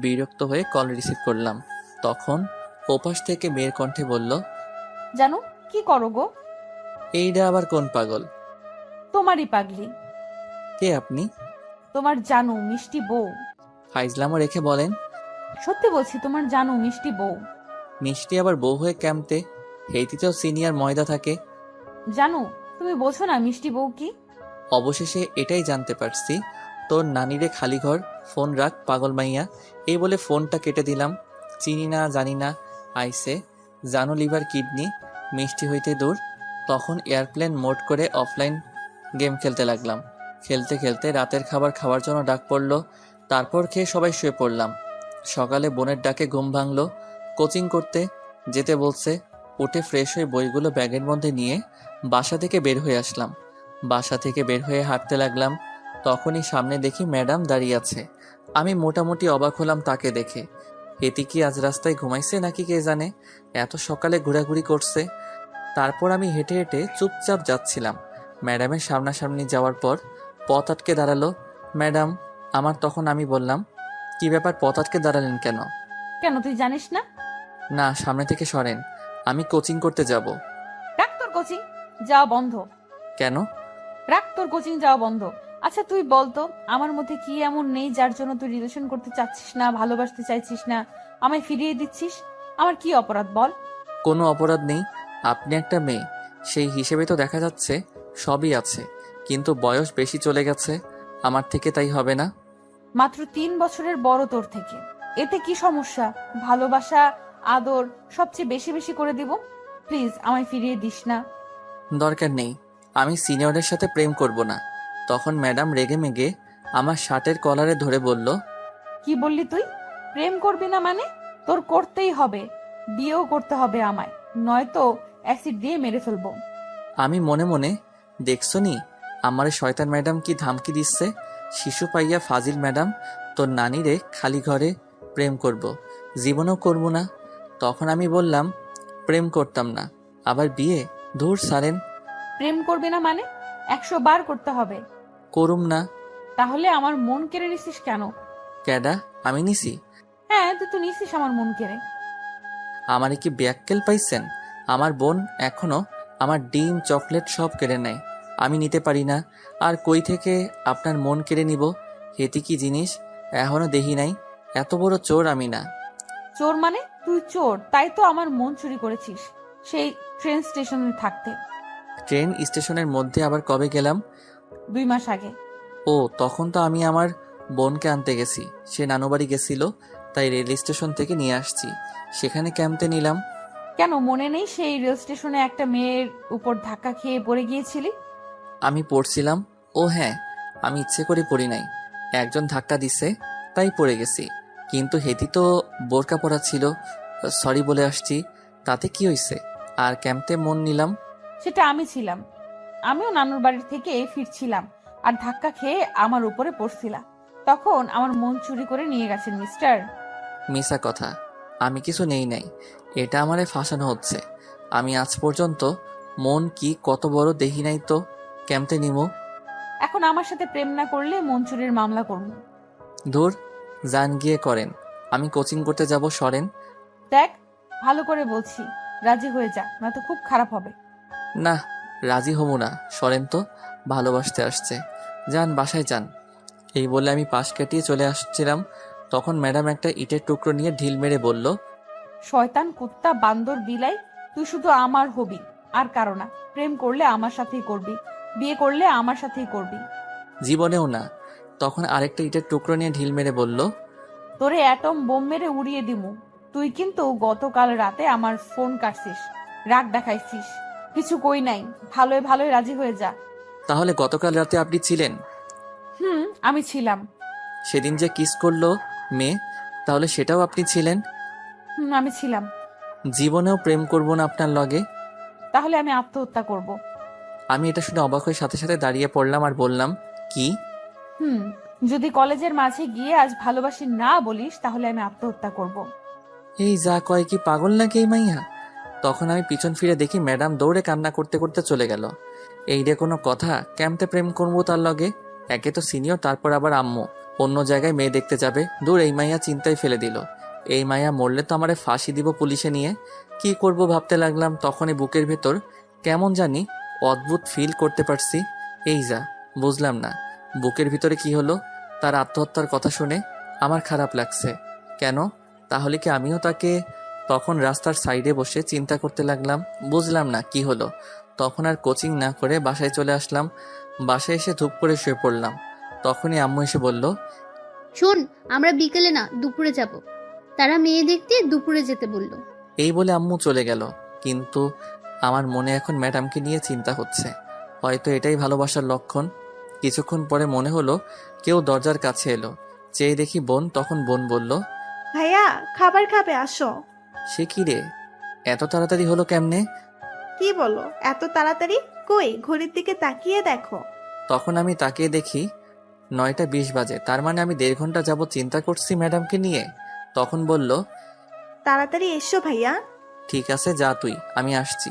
Speaker 1: বিরক্ত হয়ে কল রিসিভ করলাম। তখন ওপাশ থেকে মেয়ের কণ্ঠে বলল,
Speaker 3: জানো কি করো গো?
Speaker 1: এইটা আবার কোন পাগল?
Speaker 3: তোমারই পাগলি।
Speaker 1: কে আপনি?
Speaker 3: তোমার জানু মিষ্টি বউ।
Speaker 1: ফাইজলামও রেখে বলেন,
Speaker 3: সত্যি বলছি, তোমার জানু মিষ্টি বউ।
Speaker 1: মিষ্টি আবার বউ হয়ে ক্যাম্পতে? হেইতিতেও সিনিয়র ময়দা থাকে।
Speaker 3: জানু, তুমি বোঝো না মিষ্টি বউ কি?
Speaker 1: অবশেষে এটাই জানতে পারছি, তোর নানিরে খালি ঘর, ফোন রাখ পাগল মাইয়া। এই বলে ফোনটা কেটে দিলাম। চিনি না জানি না, আইসে জানো লিভার কিডনি, মিষ্টি হইতে দূর। তখন এয়ারপ্লেন মোড করে অফলাইন গেম খেলতে লাগলাম। খেলতে খেলতে রাতের খাবার খাওয়ার জন্য ডাক পড়লো। তারপর খেয়ে সবাই শুয়ে পড়লাম। সকালে বোনের ডাকে ঘুম ভাঙলো। কোচিং করতে যেতে বলছে। উঠে ফ্রেশ হয়ে বইগুলো ব্যাগের মধ্যে নিয়ে বাসা থেকে বের হয়ে আসলাম। বাসা থেকে বের হয়ে হাঁটতে লাগলাম। তখনই সামনে দেখি ম্যাডাম দাঁড়িয়ে আছে। আমি মোটামুটি অবাক হলাম তাকে দেখে। এটি কি আজ রাস্তায় ঘুমাইছে নাকি কে জানে, এত সকালে ঘোরাঘুরি করছে। তারপর আমি হেঁটে হেঁটে চুপচাপ যাচ্ছিলাম। ম্যাডামের সামনাসামনি যাওয়ার পর পথ আটকে দাঁড়ালো। ম্যাডাম আমার। তখন আমি বললাম, কি ব্যাপার, পথ আটকে দাঁড়ালেন কেন?
Speaker 3: কেন তুই জানিস না?
Speaker 1: না, সামনে থেকে সরেন, আমি কোচিং করতে যাব।
Speaker 3: রাখ তোর কোচিং যাওয়া বন্ধ।
Speaker 1: কেন?
Speaker 3: রাখ তোর কোচিং যাওয়া বন্ধ। আচ্ছা তুই বলতো, আমার মধ্যে কি এমন নেই যার জন্য তুই রিলেশন করতে চাচ্ছিস না, ভালোবাসতে চাইছিস না, আমায় ফিরিয়ে দিচ্ছিস? আমার কি অপরাধ বল?
Speaker 1: কোনো অপরাধ নেই। আপনি একটা মেয়ে, সেই হিসেবে তো দেখা যাচ্ছে সবই আছে, কিন্তু বয়স বেশি চলে গেছে আমার থেকে, তাই হবে না?
Speaker 3: মাত্র 3 বছরের বড় তোর থেকে, এতে কি সমস্যা? ভালোবাসা, আদর সবচেয়ে বেশি বেশি করে দিব। প্লিজ আমায় ফিরিয়ে দিস না।
Speaker 1: দরকার নেই, আমি সিনিয়রের সাথে প্রেম করব না। তখন ম্যাডাম রেগে মেগে আমার শার্টের কলারে ধরে বলল,
Speaker 3: কি বললি তুই? প্রেম করবি না মানে? তোর করতেই হবে, বিয়েও করতে হবে আমায়, নয়তো অ্যাসিড দিয়ে মেরে ফেলবো।
Speaker 1: আমি মনে মনে, দেখছো নি আমার শয়তান ম্যাডাম কি ধামকি দিচ্ছে? শিশু পাইয়া ফাজিল ম্যাডাম, তোর নানিরে খালি ঘরে প্রেম করব, জীবনও করব না। তখন আমি বললাম, প্রেম করতাম না, আবার বিয়ে? ধুর সারেন।
Speaker 3: প্রেম করবি না মানে? 100 বার করতে হবে।
Speaker 1: করুম না।
Speaker 3: তাহলে আমার মন কেড়ে নিছিস কেন?
Speaker 1: ক্যাডা? আমি নিছি?
Speaker 3: হ্যাঁ, তুই তো নিছিস আমার মন কেড়ে।
Speaker 1: আমারে কি ব্যাককেল পাইছেন? আমার বোন এখনো আমার ডিম চকলেট সব কেড়ে নেয়, আমি নিতে পারি না। আর কই থেকে আপনার মন কেড়ে নিব? হেতি কি জিনিস এখনো দেখি নাই, এত বড় চোর আমি না।
Speaker 3: চোর মানে? তুই চোর, তাই তো আমার মন চুরি করেছিস সেই ট্রেন স্টেশনে থাকতে।
Speaker 1: ট্রেন স্টেশনের মধ্যে আবার কবে গেলাম?
Speaker 3: 2 মাস আগে।
Speaker 1: ও, তখন তো আমি আমার বোনকে আনতে গেছি, সে নানুবাড়ি গেছিল, তাই রেল স্টেশন থেকে নিয়ে আসছি, সেখানে ক্যাম্পে নিলাম।
Speaker 3: কেন মনে নেই সেই রেল স্টেশনে একটা মেয়ের উপর ধাক্কা খেয়ে পড়ে গিয়েছিলি?
Speaker 1: আমি পড়ছিলাম। ও হ্যাঁ, আমি ইচ্ছে করে পড়ি নাই, একজন ধাক্কা দিছে তাই পড়ে গেছি। কিন্তু হেতি তো বোরকা পরা ছিল, সরি বলে আসছি, তাতে কি হইছে? আর ক্যাম্পে মন নিলাম।
Speaker 3: সেটা আমি ছিলাম, আমিও নানুর বাড়ির থেকে ফিরছিলাম আর ধাক্কা খেয়ে আমার উপরে পড়ছিলাম, তখন আমার মন চুরি করে নিয়ে গেছেন মিস্টার।
Speaker 1: মিশা কথা, আমি কিছু নেই নাই, এটা আমারে ফাঁসানো হচ্ছে। আমি আজ পর্যন্ত মন কি কত বড় দেখি নাই তো ক্যাম্পে নিমো।
Speaker 3: এখন আমার সাথে প্রেম না করলে মন চুরির মামলা করব।
Speaker 1: ধুর, যান গিয়ে করেন, আমি কোচিং করতে যাব, সরেন।
Speaker 3: দেখ, ভালো করে বলছি, রাজি হয়ে যা, নয়তো খুব খারাপ হবে।
Speaker 1: না, রাজি হব না, সরেন তো, ভালোবাসতে আসছে, যান বাসায় যান। এই বলে আমি পাশ কাটিয়ে চলে আসছিলাম, তখন ম্যাডাম একটা ইটের টুকরো নিয়ে ঢিল মেরে বলল,
Speaker 3: শয়তান, কুত্তা, বান্দর, বিলাই, তুই শুধু আমার হবি আর কারো না। প্রেম করলে আমার সাথেই করবি, বিয়ে করলে আমার সাথেই করবি।
Speaker 1: জীবনেও না। তখন আরেকটা ইটের টুকরো নিয়ে ঢিল মেরে বলল,
Speaker 3: তোরে অ্যাটম বোম মেরে উড়িয়ে দিমু। তুই কিন্তু গতকাল রাতে আমার ফোন কাটছিস, রাগ দেখাইছিস, কিছু কই নাই, ভালোই ভালোই রাজি হয়ে যা।
Speaker 1: তাহলে গতকাল রাতে আপনি ছিলেন?
Speaker 3: আমি ছিলাম।
Speaker 1: সেদিন যে কিস করলো মেয়ে, তাহলে সেটাও আপনি ছিলেন?
Speaker 3: আমি ছিলাম।
Speaker 1: জীবনেও প্রেম করব না আপনার লগে।
Speaker 3: তাহলে আমি আত্মহত্যা করব।
Speaker 1: আমি এটা শুনে অবাক হয়ে সাথে সাথে দাঁড়িয়ে পড়লাম আর বললাম, কি?
Speaker 3: যদি কলেজের মাঝে গিয়ে আজ ভালোবাসি না বলিস, তাহলে আমি আত্মহত্যা করব।
Speaker 1: এই যা কয়, কি পাগল নাকি এই মাইয়া? তখন আমি পিছন ফিরে দেখি ম্যাডাম দৌড়ে কান্না করতে করতে চলে গেল। এই রে কোনো কথা, ক্যাম্পে প্রেম করবো তার লগে? একে তো সিনিয়র, তারপর আবার আম্মু অন্য জায়গায় মেয়ে দেখতে যাবে। দূর, এই মাইয়া চিন্তায় ফেলে দিল। এই মাইয়া মরলে তো আমারে ফাঁসি দিব পুলিশে নিয়ে। কি করব ভাবতে লাগলাম, তখনই বুকের ভেতর কেমন জানি অদ্ভুত ফিল করতে পারছি। এই যা, বুঝলাম না বুকের ভিতরে কি হলো। তার আত্মহত্যার কথা শুনে আমার খারাপ লাগছে। কেন? তাহলে কি আমিও তাকে? তখন রাস্তার সাইডে বসে চিন্তা করতে লাগলাম, বুঝলাম না কি হলো। তখন আর কোচিং না করে বাসায় চলে আসলাম। বাসায় এসে ধূপ করে শুয়ে পড়লাম। তখনই আম্মু এসে বলল,
Speaker 10: শোন, আমরা বিকেলে না দুপুরে যাব। তারা মেয়ে দেখতে দুপুরে যেতে বললো।
Speaker 1: এই বলে আম্মু চলে গেল। কিন্তু আমার মনে এখন ম্যাডামকে নিয়ে চিন্তা হচ্ছে। হয়তো এটাই ভালোবাসার লক্ষণ। কিছুক্ষণ পরে মনে হলো কেউ দরজার কাছে এলো। চেয়ে দেখি বোন। তখন বোন বলল,
Speaker 4: ভাইয়া, খাবার খাবে, আসো।
Speaker 1: সে কি রে, এত তাড়াতাড়ি হলো কেমনে?
Speaker 4: কি বলো এত তাড়াতাড়ি? কই, ঘড়ির দিকে তাকিয়ে দেখো।
Speaker 1: তখন আমি তাকিয়ে দেখি 9টা 20 বাজে, তার মানে আমি 1.5 ঘন্টা যাবত চিন্তা করছি ম্যাডামকে নিয়ে। তখন বলল,
Speaker 4: তাড়াতাড়ি এসো ভাইয়া।
Speaker 1: ঠিক আছে, যা তুই, আমি আসছি।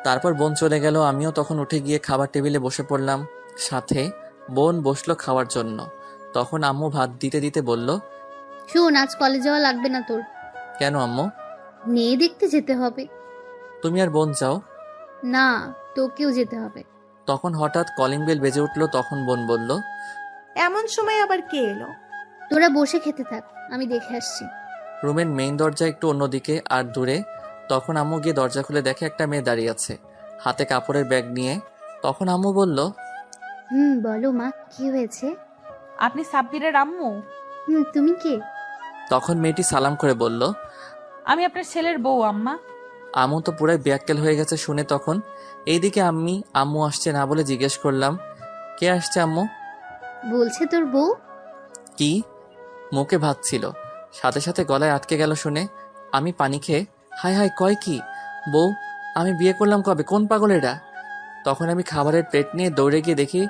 Speaker 1: তারপর বোন চলে গেল। আমিও তখন উঠে গিয়ে খাবার টেবিলে বসে পড়লাম। সাথে বোন বসলো খাওয়ার জন্য। তখন আম্মু ভাত দিতে দিতে বলল,
Speaker 10: শোন, আজ কলেজ যাওয়া লাগবে না তোর।
Speaker 1: কেন আম্মু?
Speaker 10: মেয়ে দেখতে যেতে হবে।
Speaker 1: তুমি আর বোন যাও।
Speaker 10: না, তোকেও যেতে হবে।
Speaker 1: তখন হঠাৎ কলিং বেল বেজে উঠলো। তখন বোন বলল,
Speaker 4: এমন সময় আবার কে এলো?
Speaker 10: তোরা বসে খেতে থাক, আমি দেখে আসছি।
Speaker 1: রুমের মেইন দরজা একটু অন্যদিকে আর দূরে। তখন আম্মু গিয়ে দরজা খুলে দেখে একটা মেয়ে দাঁড়িয়ে আছে। হাতে কাপড়ের ব্যাগ নিয়ে। তখন আম্মু বলল,
Speaker 9: বলো মা, কি হয়েছে?
Speaker 3: আপনি সাব্বিরের আম্মু?
Speaker 9: তুমি কে?
Speaker 1: তখন মেয়েটি সালাম করে বলল,
Speaker 3: আমি আপনার ছেলের বউ আম্মা।
Speaker 1: আম্মু তো পুরাই ব্যাককেল হয়ে গেছে শুনে। তখন এইদিকে আম্মু আসছে না বলে জিজ্ঞেস করলাম, কে আসছে আম্মু?
Speaker 9: বলছে তোর বউ।
Speaker 1: কি? মুখে ভাত ছিল, সাথে সাথে গলায় আটকে গেল শুনে আমি পানি খেয়ে, হায় হায় কয় কি? বউ? আমি বিয়ে করলাম কবে? কোন পাগল এটা? তখন আমি খাবারের প্লেট নিয়ে দৌড়ে গিয়ে দেখি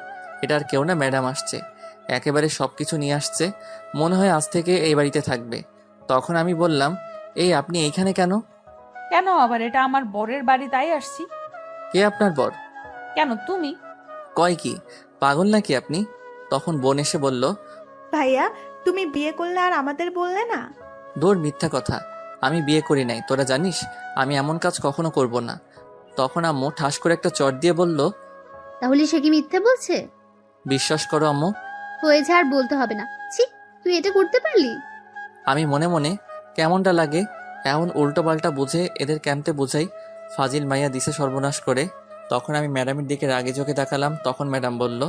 Speaker 1: এটা আর কেউ না, ম্যাডাম আসছে। একেবারে সব কিছু নিয়ে আসছে, মনে হয় আজ থেকে এই বাড়িতে থাকবে। তখন আমি বললাম, এই আপনি এইখানে কেন?
Speaker 3: কেন আবার? এটা আমার বরের বাড়ি, তাই আসছি।
Speaker 1: কে আপনার বর?
Speaker 3: কেন, তুমি?
Speaker 1: কয় কি? পাগল নাকি আপনি? তখন বোন এসে বলল,
Speaker 4: ভাইয়া, তুমি বিয়ে করলে আর আমাদের বললে না?
Speaker 1: দূর, মিথ্যা কথা, আমি বিয়ে করি নাই। তোরা জানিস আমি এমন কাজ কখনো করব না। তখন আম্মু ঠাস করে একটা চট দিয়ে বলল,
Speaker 9: তাহলে সে কি মিথ্যে বলছে?
Speaker 1: বিশ্বাস করো আম্মু।
Speaker 9: হয়েছে, আর বলতে হবে না। ছি, তুই এটা করতে পারলি?
Speaker 1: আমি মনে মনে কেমনটা লাগে এমন উল্টো পাল্টা বুঝে এদের ক্যাম্পে বুঝাই, ফাজিল মাইয়া দিছে সর্বনাশ করে। তখন আমি ম্যাডামের দিকে রাগে চোখে তাকালাম। তখন ম্যাডাম বলল,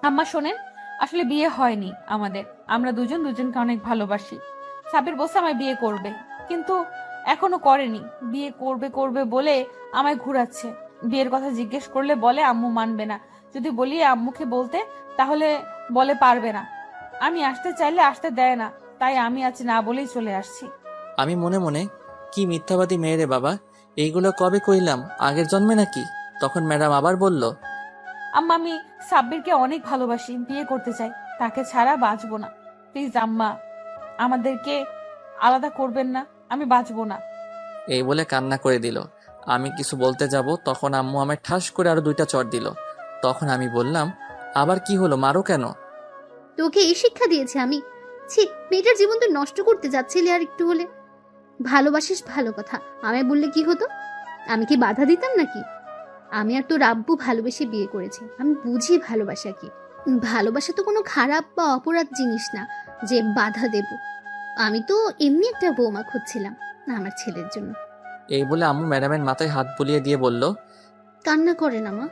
Speaker 3: আম্মা শোনেন, আসলে বিয়ে হয়নি আমাদের। আমরা দুজনকে অনেক ভালোবাসি। সাবির বলছে আমায় বিয়ে করবে, কিন্তু এখনো করেনি। বিয়ে করবে বলে আমায় ঘুরাচ্ছে। বিয়ের কথা জিজ্ঞেস করলে বলে আম্মু মানবে না। যদি বলি আম্মুকে বলতে, তাহলে বলে পারবে না। আমি আসতে চাইলে আসতে দেয় না, তাই আমি আজ না বলেই চলে আসছি।
Speaker 1: আমি মনে মনে, কি মিথ্যাবাদী মেয়ে রে বাবা, এইগুলো কবে কইলাম? আগের জন্মে নাকি? তখন ম্যাডাম আবার বলল,
Speaker 3: আম্মা, আমি সাব্বিরকে অনেক ভালোবাসি, বিয়ে করতে চাই। তাকে ছাড়া বাঁচবো না। প্লিজ আম্মা, আমাদেরকে আলাদা করবেন না, আমি বাঁচবো না।
Speaker 1: এই বলে কান্না করে দিল। আমি কিছু বলতে যাব, তখন আম্মু আমায় ঠাস করে আরো 2টা চড় দিল। তখন আমি বললাম, আবার কি হলো, মারো কেন?
Speaker 9: তোকে এই শিক্ষা দিয়েছে আমি? ছি, মেয়েটার জীবন তুই নষ্ট করতে যাচ্ছিলি আর একটু হলে। ভালোবাসিস ভালো কথা, আমায় বললে কি হতো? আমি কি বাধা দিতাম নাকি? আমি আর তোর আব্বু ভালোবেসে বিয়ে করেছি, আমি বুঝি ভালোবাসা কি। ভালোবাসা তো কোনো খারাপ বা অপরাধ জিনিস না যে বাধা দেব। আমি তো এমনি একটা বৌমা খুঁজছিলাম আমার ছেলের জন্য।
Speaker 1: এই বলে আম্মু ম্যাডামের মাথায় হাত বুলিয়ে দিয়ে বলল,
Speaker 9: কান্না করে না মা।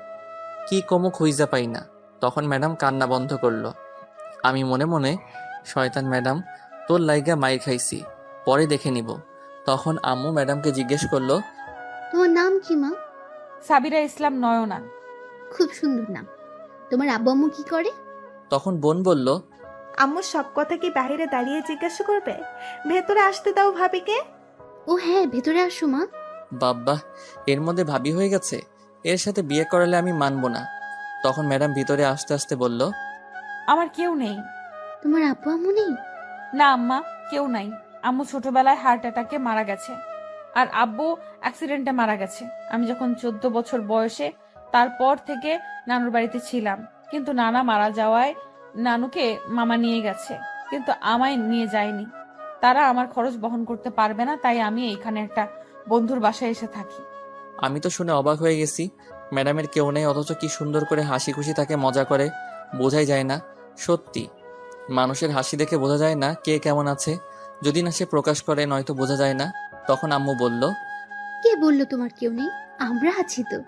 Speaker 1: কি কমু খুঁজা পাই না। তখন ম্যাডাম কান্না বন্ধ করলো। আমি মনে মনে, শয়তান ম্যাডাম, তোর লাইগা মাইর খাইছি, পরে দেখে নিব। তখন আম্মু ম্যাডামকে জিজ্ঞেস করলো,
Speaker 9: তোমার নাম কি মা?
Speaker 3: সাবিরা ইসলাম নয়না।
Speaker 9: খুব সুন্দর নাম। তোমার আব্বু আম্মু কি করে?
Speaker 1: তখন বোন বলল,
Speaker 4: আম্মু সব কথা কি বাইরে দাঁড়িয়ে জিজ্ঞাসা করবে? ভেতরে আসতে দাও ভাবিকে।
Speaker 9: ও হ্যাঁ, ভেতরে আসো মা।
Speaker 1: বাব্বা, এর মধ্যে ভাবি হয়ে গেছে। এর সাথে বিয়ে করালে আমি মানব না। তখন ম্যাডাম ভিতরে আস্তে আস্তে বলল,
Speaker 3: আমার কেউ নেই।
Speaker 9: তোমার আব্বু আম্মু নেই?
Speaker 3: না আম্মা, কেউ নাই। আম্মু ছোটবেলায় হার্ট অ্যাটাকে মারা গেছে, আর আব্বু অ্যাক্সিডেন্টে মারা গেছে। আমি যখন 14 বছর বয়সে, তারপর থেকে নানুর বাড়িতে ছিলাম। কিন্তু নানা মারা যাওয়ায় নানুকে মামা নিয়ে গেছে, কিন্তু আমায় নিয়ে যায়নি। তারা আমার খরচ বহন করতে পারবে না, তাই আমি এইখানে একটা বন্ধুর বাসায় এসে থাকি।
Speaker 1: আমি তো শুনে অবাক হয়ে গেছি। ম্যাডামের কেউ নেই, অথচ কি সুন্দর করে হাসি খুশি তাকে মজা করে, বোঝাই যায় না। সত্যি, মানুষের হাসি দেখে বোঝা যায় না কে কেমন আছে, যদি না সে প্রকাশ করে, নয়তো বোঝা যায় না। তখন আম্মু বলল,
Speaker 9: কে বললো তোমার কেউ নেই? আমরা আছি তো।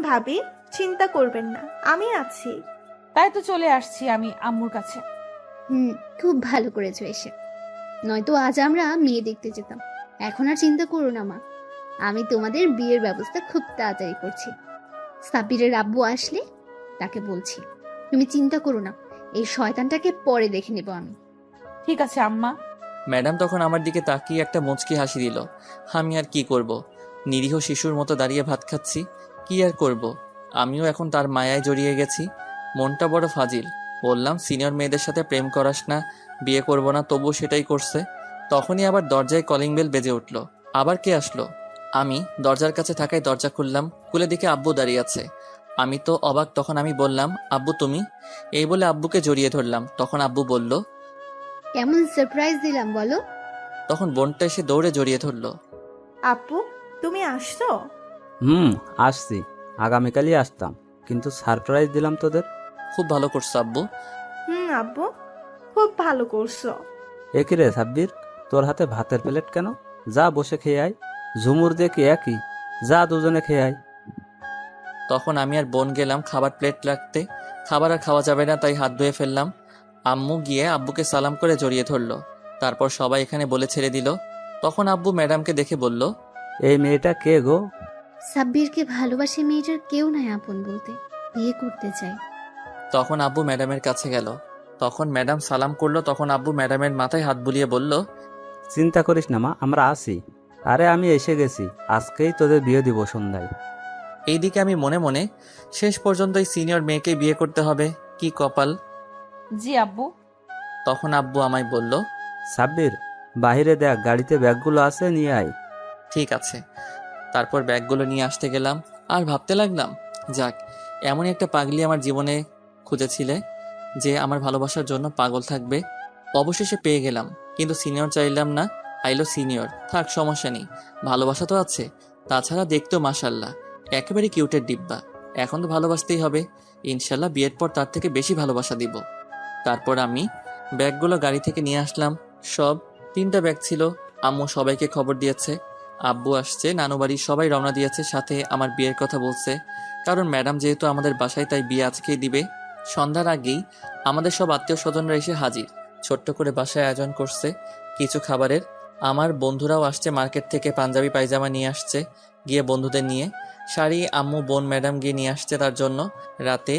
Speaker 4: ভাবি, চিন্তা করবেন না, আমি আছি।
Speaker 3: তাই তো চলে আসছি আমি আম্মুর কাছে।
Speaker 9: খুব ভালো করেছো এসে, নয়তো আজ আমরা মেয়ে দেখতে যেতাম। এখন আর চিন্তা করো না মা, আমি তোমাদের বিয়ের ব্যবস্থা খুব তাড়াতাড়ি করছি। সাবিরের আব্বু আসলে তাকে বলছি। তুমি চিন্তা করো না, এই শয়তানটাকে পরে দেখে নেব আমি।
Speaker 3: ঠিক আছে আম্মা।
Speaker 1: ম্যাডাম তখন আমার দিকে তাকিয়ে একটা মুচকি হাসি দিল। আমি আর কি করব, নিরীহ শিশুর মতো দাঁড়িয়ে ভাত খাচ্ছি। কি আর করব, আমিও এখন তার মায়ায় জড়িয়ে গেছি। মনটা বড় ফাজিল। বললাম, সিনিয়র মেয়েদের সাথে প্রেম করাস না, বিয়ে করব না, তবুও সেটাই করছে। তখনই আবার দরজায় কলিং বেল বেজে উঠল। আবার কে আসলো? আমি দরজার কাছে থাকায় দরজা খুললাম। খুলে দেখে আব্বু দাঁড়িয়ে আছে। আমি তো অবাক। তখন আমি বললাম, আব্বু তুমি? এই বলে আব্বুকে জড়িয়ে ধরলাম। তখন আব্বু বলল,
Speaker 9: কেমন সারপ্রাইজ দিলাম বলো?
Speaker 1: তখন বোনটা এসে দৌড়ে জড়িয়ে ধরলো।
Speaker 4: আপু, তুমি আসছো?
Speaker 7: আসছি। আগামীকালই আসতাম, কিন্তু সারপ্রাইজ দিলাম তোদের।
Speaker 1: খুব ভালো করছো আব্বু।
Speaker 4: আব্বু, খুব ভালো করছো।
Speaker 7: একই রে সাব্বির, তোর হাতে ভাতের প্লেট কেন? যা বসে খেয়ে আয়। ঝুমুর দেখি একই, যা দুজনে খেয়ে আয়।
Speaker 1: তখন আমি আর বোন গেলাম খাবার প্লেট রাখতে। খাবার আর খাওয়া যাবে না, তাই হাত ধুয়ে ফেললাম। আম্মু গিয়ে আব্বুকে সালাম করে জড়িয়ে ধরলো। তারপর সবাই এখানে বলে ছেড়ে দিল। তখন আব্বু ম্যাডামকে দেখে বলল,
Speaker 7: এই মেয়েটা কে গো?
Speaker 9: সাব্বিরকে ভালোবাসে মেয়েটার কেউ নাই আপন বলতে, বিয়ে করতে চাই।
Speaker 1: তখন আব্বু ম্যাডামের কাছে গেল। তখন ম্যাডাম সালাম করলো। তখন আব্বু ম্যাডামের মাথায় হাত বুলিয়ে বলল,
Speaker 7: চিন্তা করিস না মা, আমরা আছি। আরে আমি এসে গেছি, আজকেই তোদের বিয়ে দিব সন্ধ্যায়।
Speaker 1: এইদিকে আমি মনে মনে, শেষ পর্যন্ত এই সিনিয়র মেয়েকে বিয়ে করতে হবে, কি কপাল।
Speaker 3: জি আব্বু।
Speaker 1: তখন আব্বু আমায় বলল,
Speaker 7: সাব্বির, বাহিরে দেখ, গাড়িতে ব্যাগগুলো আছে, নিয়ে আয়।
Speaker 1: ঠিক আছে। তারপর ব্যাগগুলো নিয়ে আসতে গেলাম আর ভাবতে লাগলাম, যাক, এমনই একটা পাগলি আমার জীবনে খুঁজেছিলে যে আমার ভালোবাসার জন্য পাগল থাকবে। অবশেষে পেয়ে গেলাম, কিন্তু সিনিয়র চাইলাম না, আইলো সিনিয়র। থাক, সমস্যা নেই, ভালোবাসা তো আছে। তাছাড়া দেখতেও মাশাল্লাহ একেবারে কিউটের ডিব্বা। এখন তো ভালোবাসতেই হবে, ইনশাল্লাহ বিয়ের পর তার থেকে বেশি ভালোবাসা দিব। তারপর আমি ব্যাগগুলো গাড়ি থেকে নিয়ে আসলাম। সব 3টা ব্যাগ ছিল। আম্মু সবাইকে খবর দিয়েছে, আব্বু আসছে, নানু বাড়ি সবাই রওনা দিয়েছে, সাথে আমার বিয়ের কথা বলছে। কারণ ম্যাডাম যেহেতু আমাদের বাসায়, তাই বিয়ে আজকেই দিবে। সন্ধ্যার আগেই আমাদের সব আত্মীয় স্বজনরা এসে হাজির। ছোট্ট করে বাসায় আয়োজন করছে কিছু খাবারের। আমার বন্ধুরাও আসছে মার্কেট থেকে, পাঞ্জাবি পায়জামা নিয়ে আসছে গিয়ে বন্ধুদের নিয়ে। শাড়ি আম্মু বোন ম্যাডাম গিয়ে নিয়ে আসছে তার জন্য। রাতে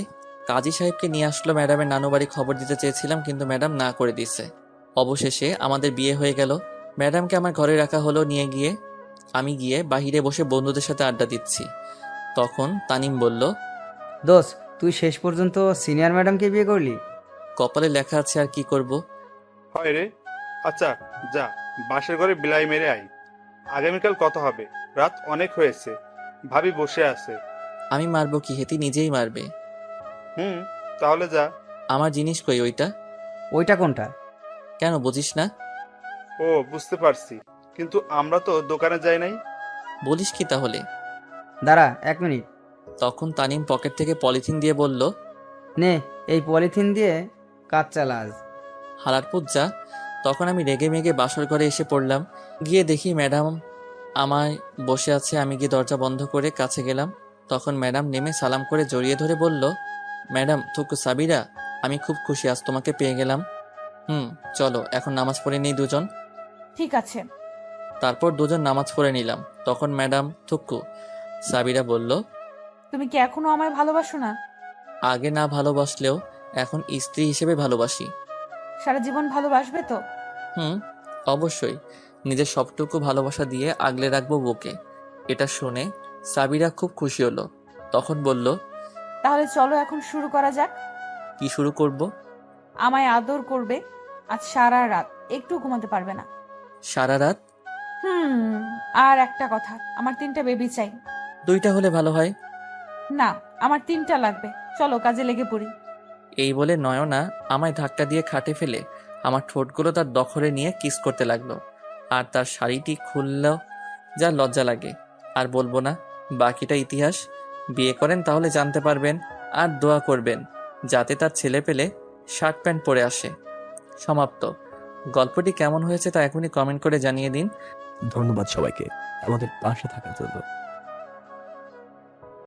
Speaker 1: কাজী সাহেবকে নিয়ে আসলো ম্যাডামের নানু বাড়ি। খবর দিতে চেয়েছিলাম, কিন্তু ম্যাডাম না করে দিছে। অবশেষে আমাদের বিয়ে হয়ে গেল। ম্যাডামকে আমার ঘরে রাখা হলো। আমি গিয়ে বাহিরে বসে বন্ধুদের সাথে আড্ডা দিচ্ছি। তখন তানিম বলল,
Speaker 8: দোস্ত, তুই শেষ পর্যন্ত সিনিয়র ম্যাডামকে বিয়ে করলি?
Speaker 1: কপালে লেখা আছে, আর কি করব।
Speaker 5: হয় রে। আচ্ছা যা, বাসের ঘরে বিলাই মেরে আই। আগামীকাল কথা হবে, রাত অনেক হয়েছে। ভাবি বসে আছে।
Speaker 1: আমি মারবো কি, হেতি নিজেই মারবে।
Speaker 5: তাহলে যা।
Speaker 1: আমার জিনিস কই?
Speaker 8: ওইটা কোনটা?
Speaker 1: কেন বুঝিস না?
Speaker 5: ও, বুঝতে পারছি, কিন্তু আমরা তো দোকানে যাই নাই।
Speaker 1: বলিস কি তাহলে?
Speaker 8: দাঁড়া 1 মিনিট।
Speaker 1: তখন তানিম পকেট থেকে পলিথিন দিয়ে বলল,
Speaker 8: নে, এই পলিথিন দিয়ে কাজ চালা আজ।
Speaker 1: হালার পুজ্জা। তখন আমি রেগে মেগে বাসর ঘরে এসে পড়লাম। গিয়ে দেখি ম্যাডাম আমায় বসে আছে। আমি গিয়ে দরজা বন্ধ করে কাছে গেলাম। তখন ম্যাডাম নেমে সালাম করে জড়িয়ে ধরে বলল, ম্যাডাম থুকু সাবিরা, আমি খুব খুশি আজ তোমাকে পেয়ে গেলাম। চলো এখন নামাজ পড়ে নিই দুজন।
Speaker 3: ঠিক আছে।
Speaker 1: তারপর দুজন নামাজ পড়ে নিলাম। তখন ম্যাডাম থুকু সাবিরা বলল,
Speaker 3: তুমি কি এখনো আমায় ভালোবাসো না?
Speaker 1: আগে না ভালোবাসলেও এখন স্ত্রী হিসেবে ভালোবাসি।
Speaker 3: সারা জীবন ভালোবাসবে তো?
Speaker 1: অবশ্যই, নিজের সবটুকু ভালোবাসা দিয়ে আগলে রাখবো বুকে। এটা শুনে সাবিরা খুব খুশি হলো। তখন বলল,
Speaker 3: তাহলে চলো এখন শুরু করা যাক।
Speaker 1: কি শুরু করব?
Speaker 3: আমায় আদর করবে আজ সারা রাত, একটু ঘুমাতে পারবে না।
Speaker 1: সারা রাত?
Speaker 3: আর একটা কথা, আমার 3টা বেবি চাই।
Speaker 1: 2টা হলে ভালো হয়।
Speaker 3: না, আমার 3টা লাগবে। চলো কাজে লেগে পড়ি।
Speaker 1: এই বলে নয়না আমায় ধাক্কা দিয়ে খাটে ফেলে আমার ঠোঁটগুলো তার দখলে নিয়ে কিস করতে লাগলো। আর তার শাড়িটি খুলল, যা লজ্জা লাগে। আর বলবো না, বাকিটা ইতিহাস। বিয়ে করেন তাহলে জানতে পারবেন। আর দোয়া করবেন যাতে তার ছেলে পেলে শার্ট প্যান্ট পরে আসে। সমাপ্ত। গল্পটি কেমন হয়েছে তা এখনই কমেন্ট করে জানিয়ে দিন।
Speaker 11: ধন্যবাদ সবাইকে আমাদের পাশে থাকার জন্য।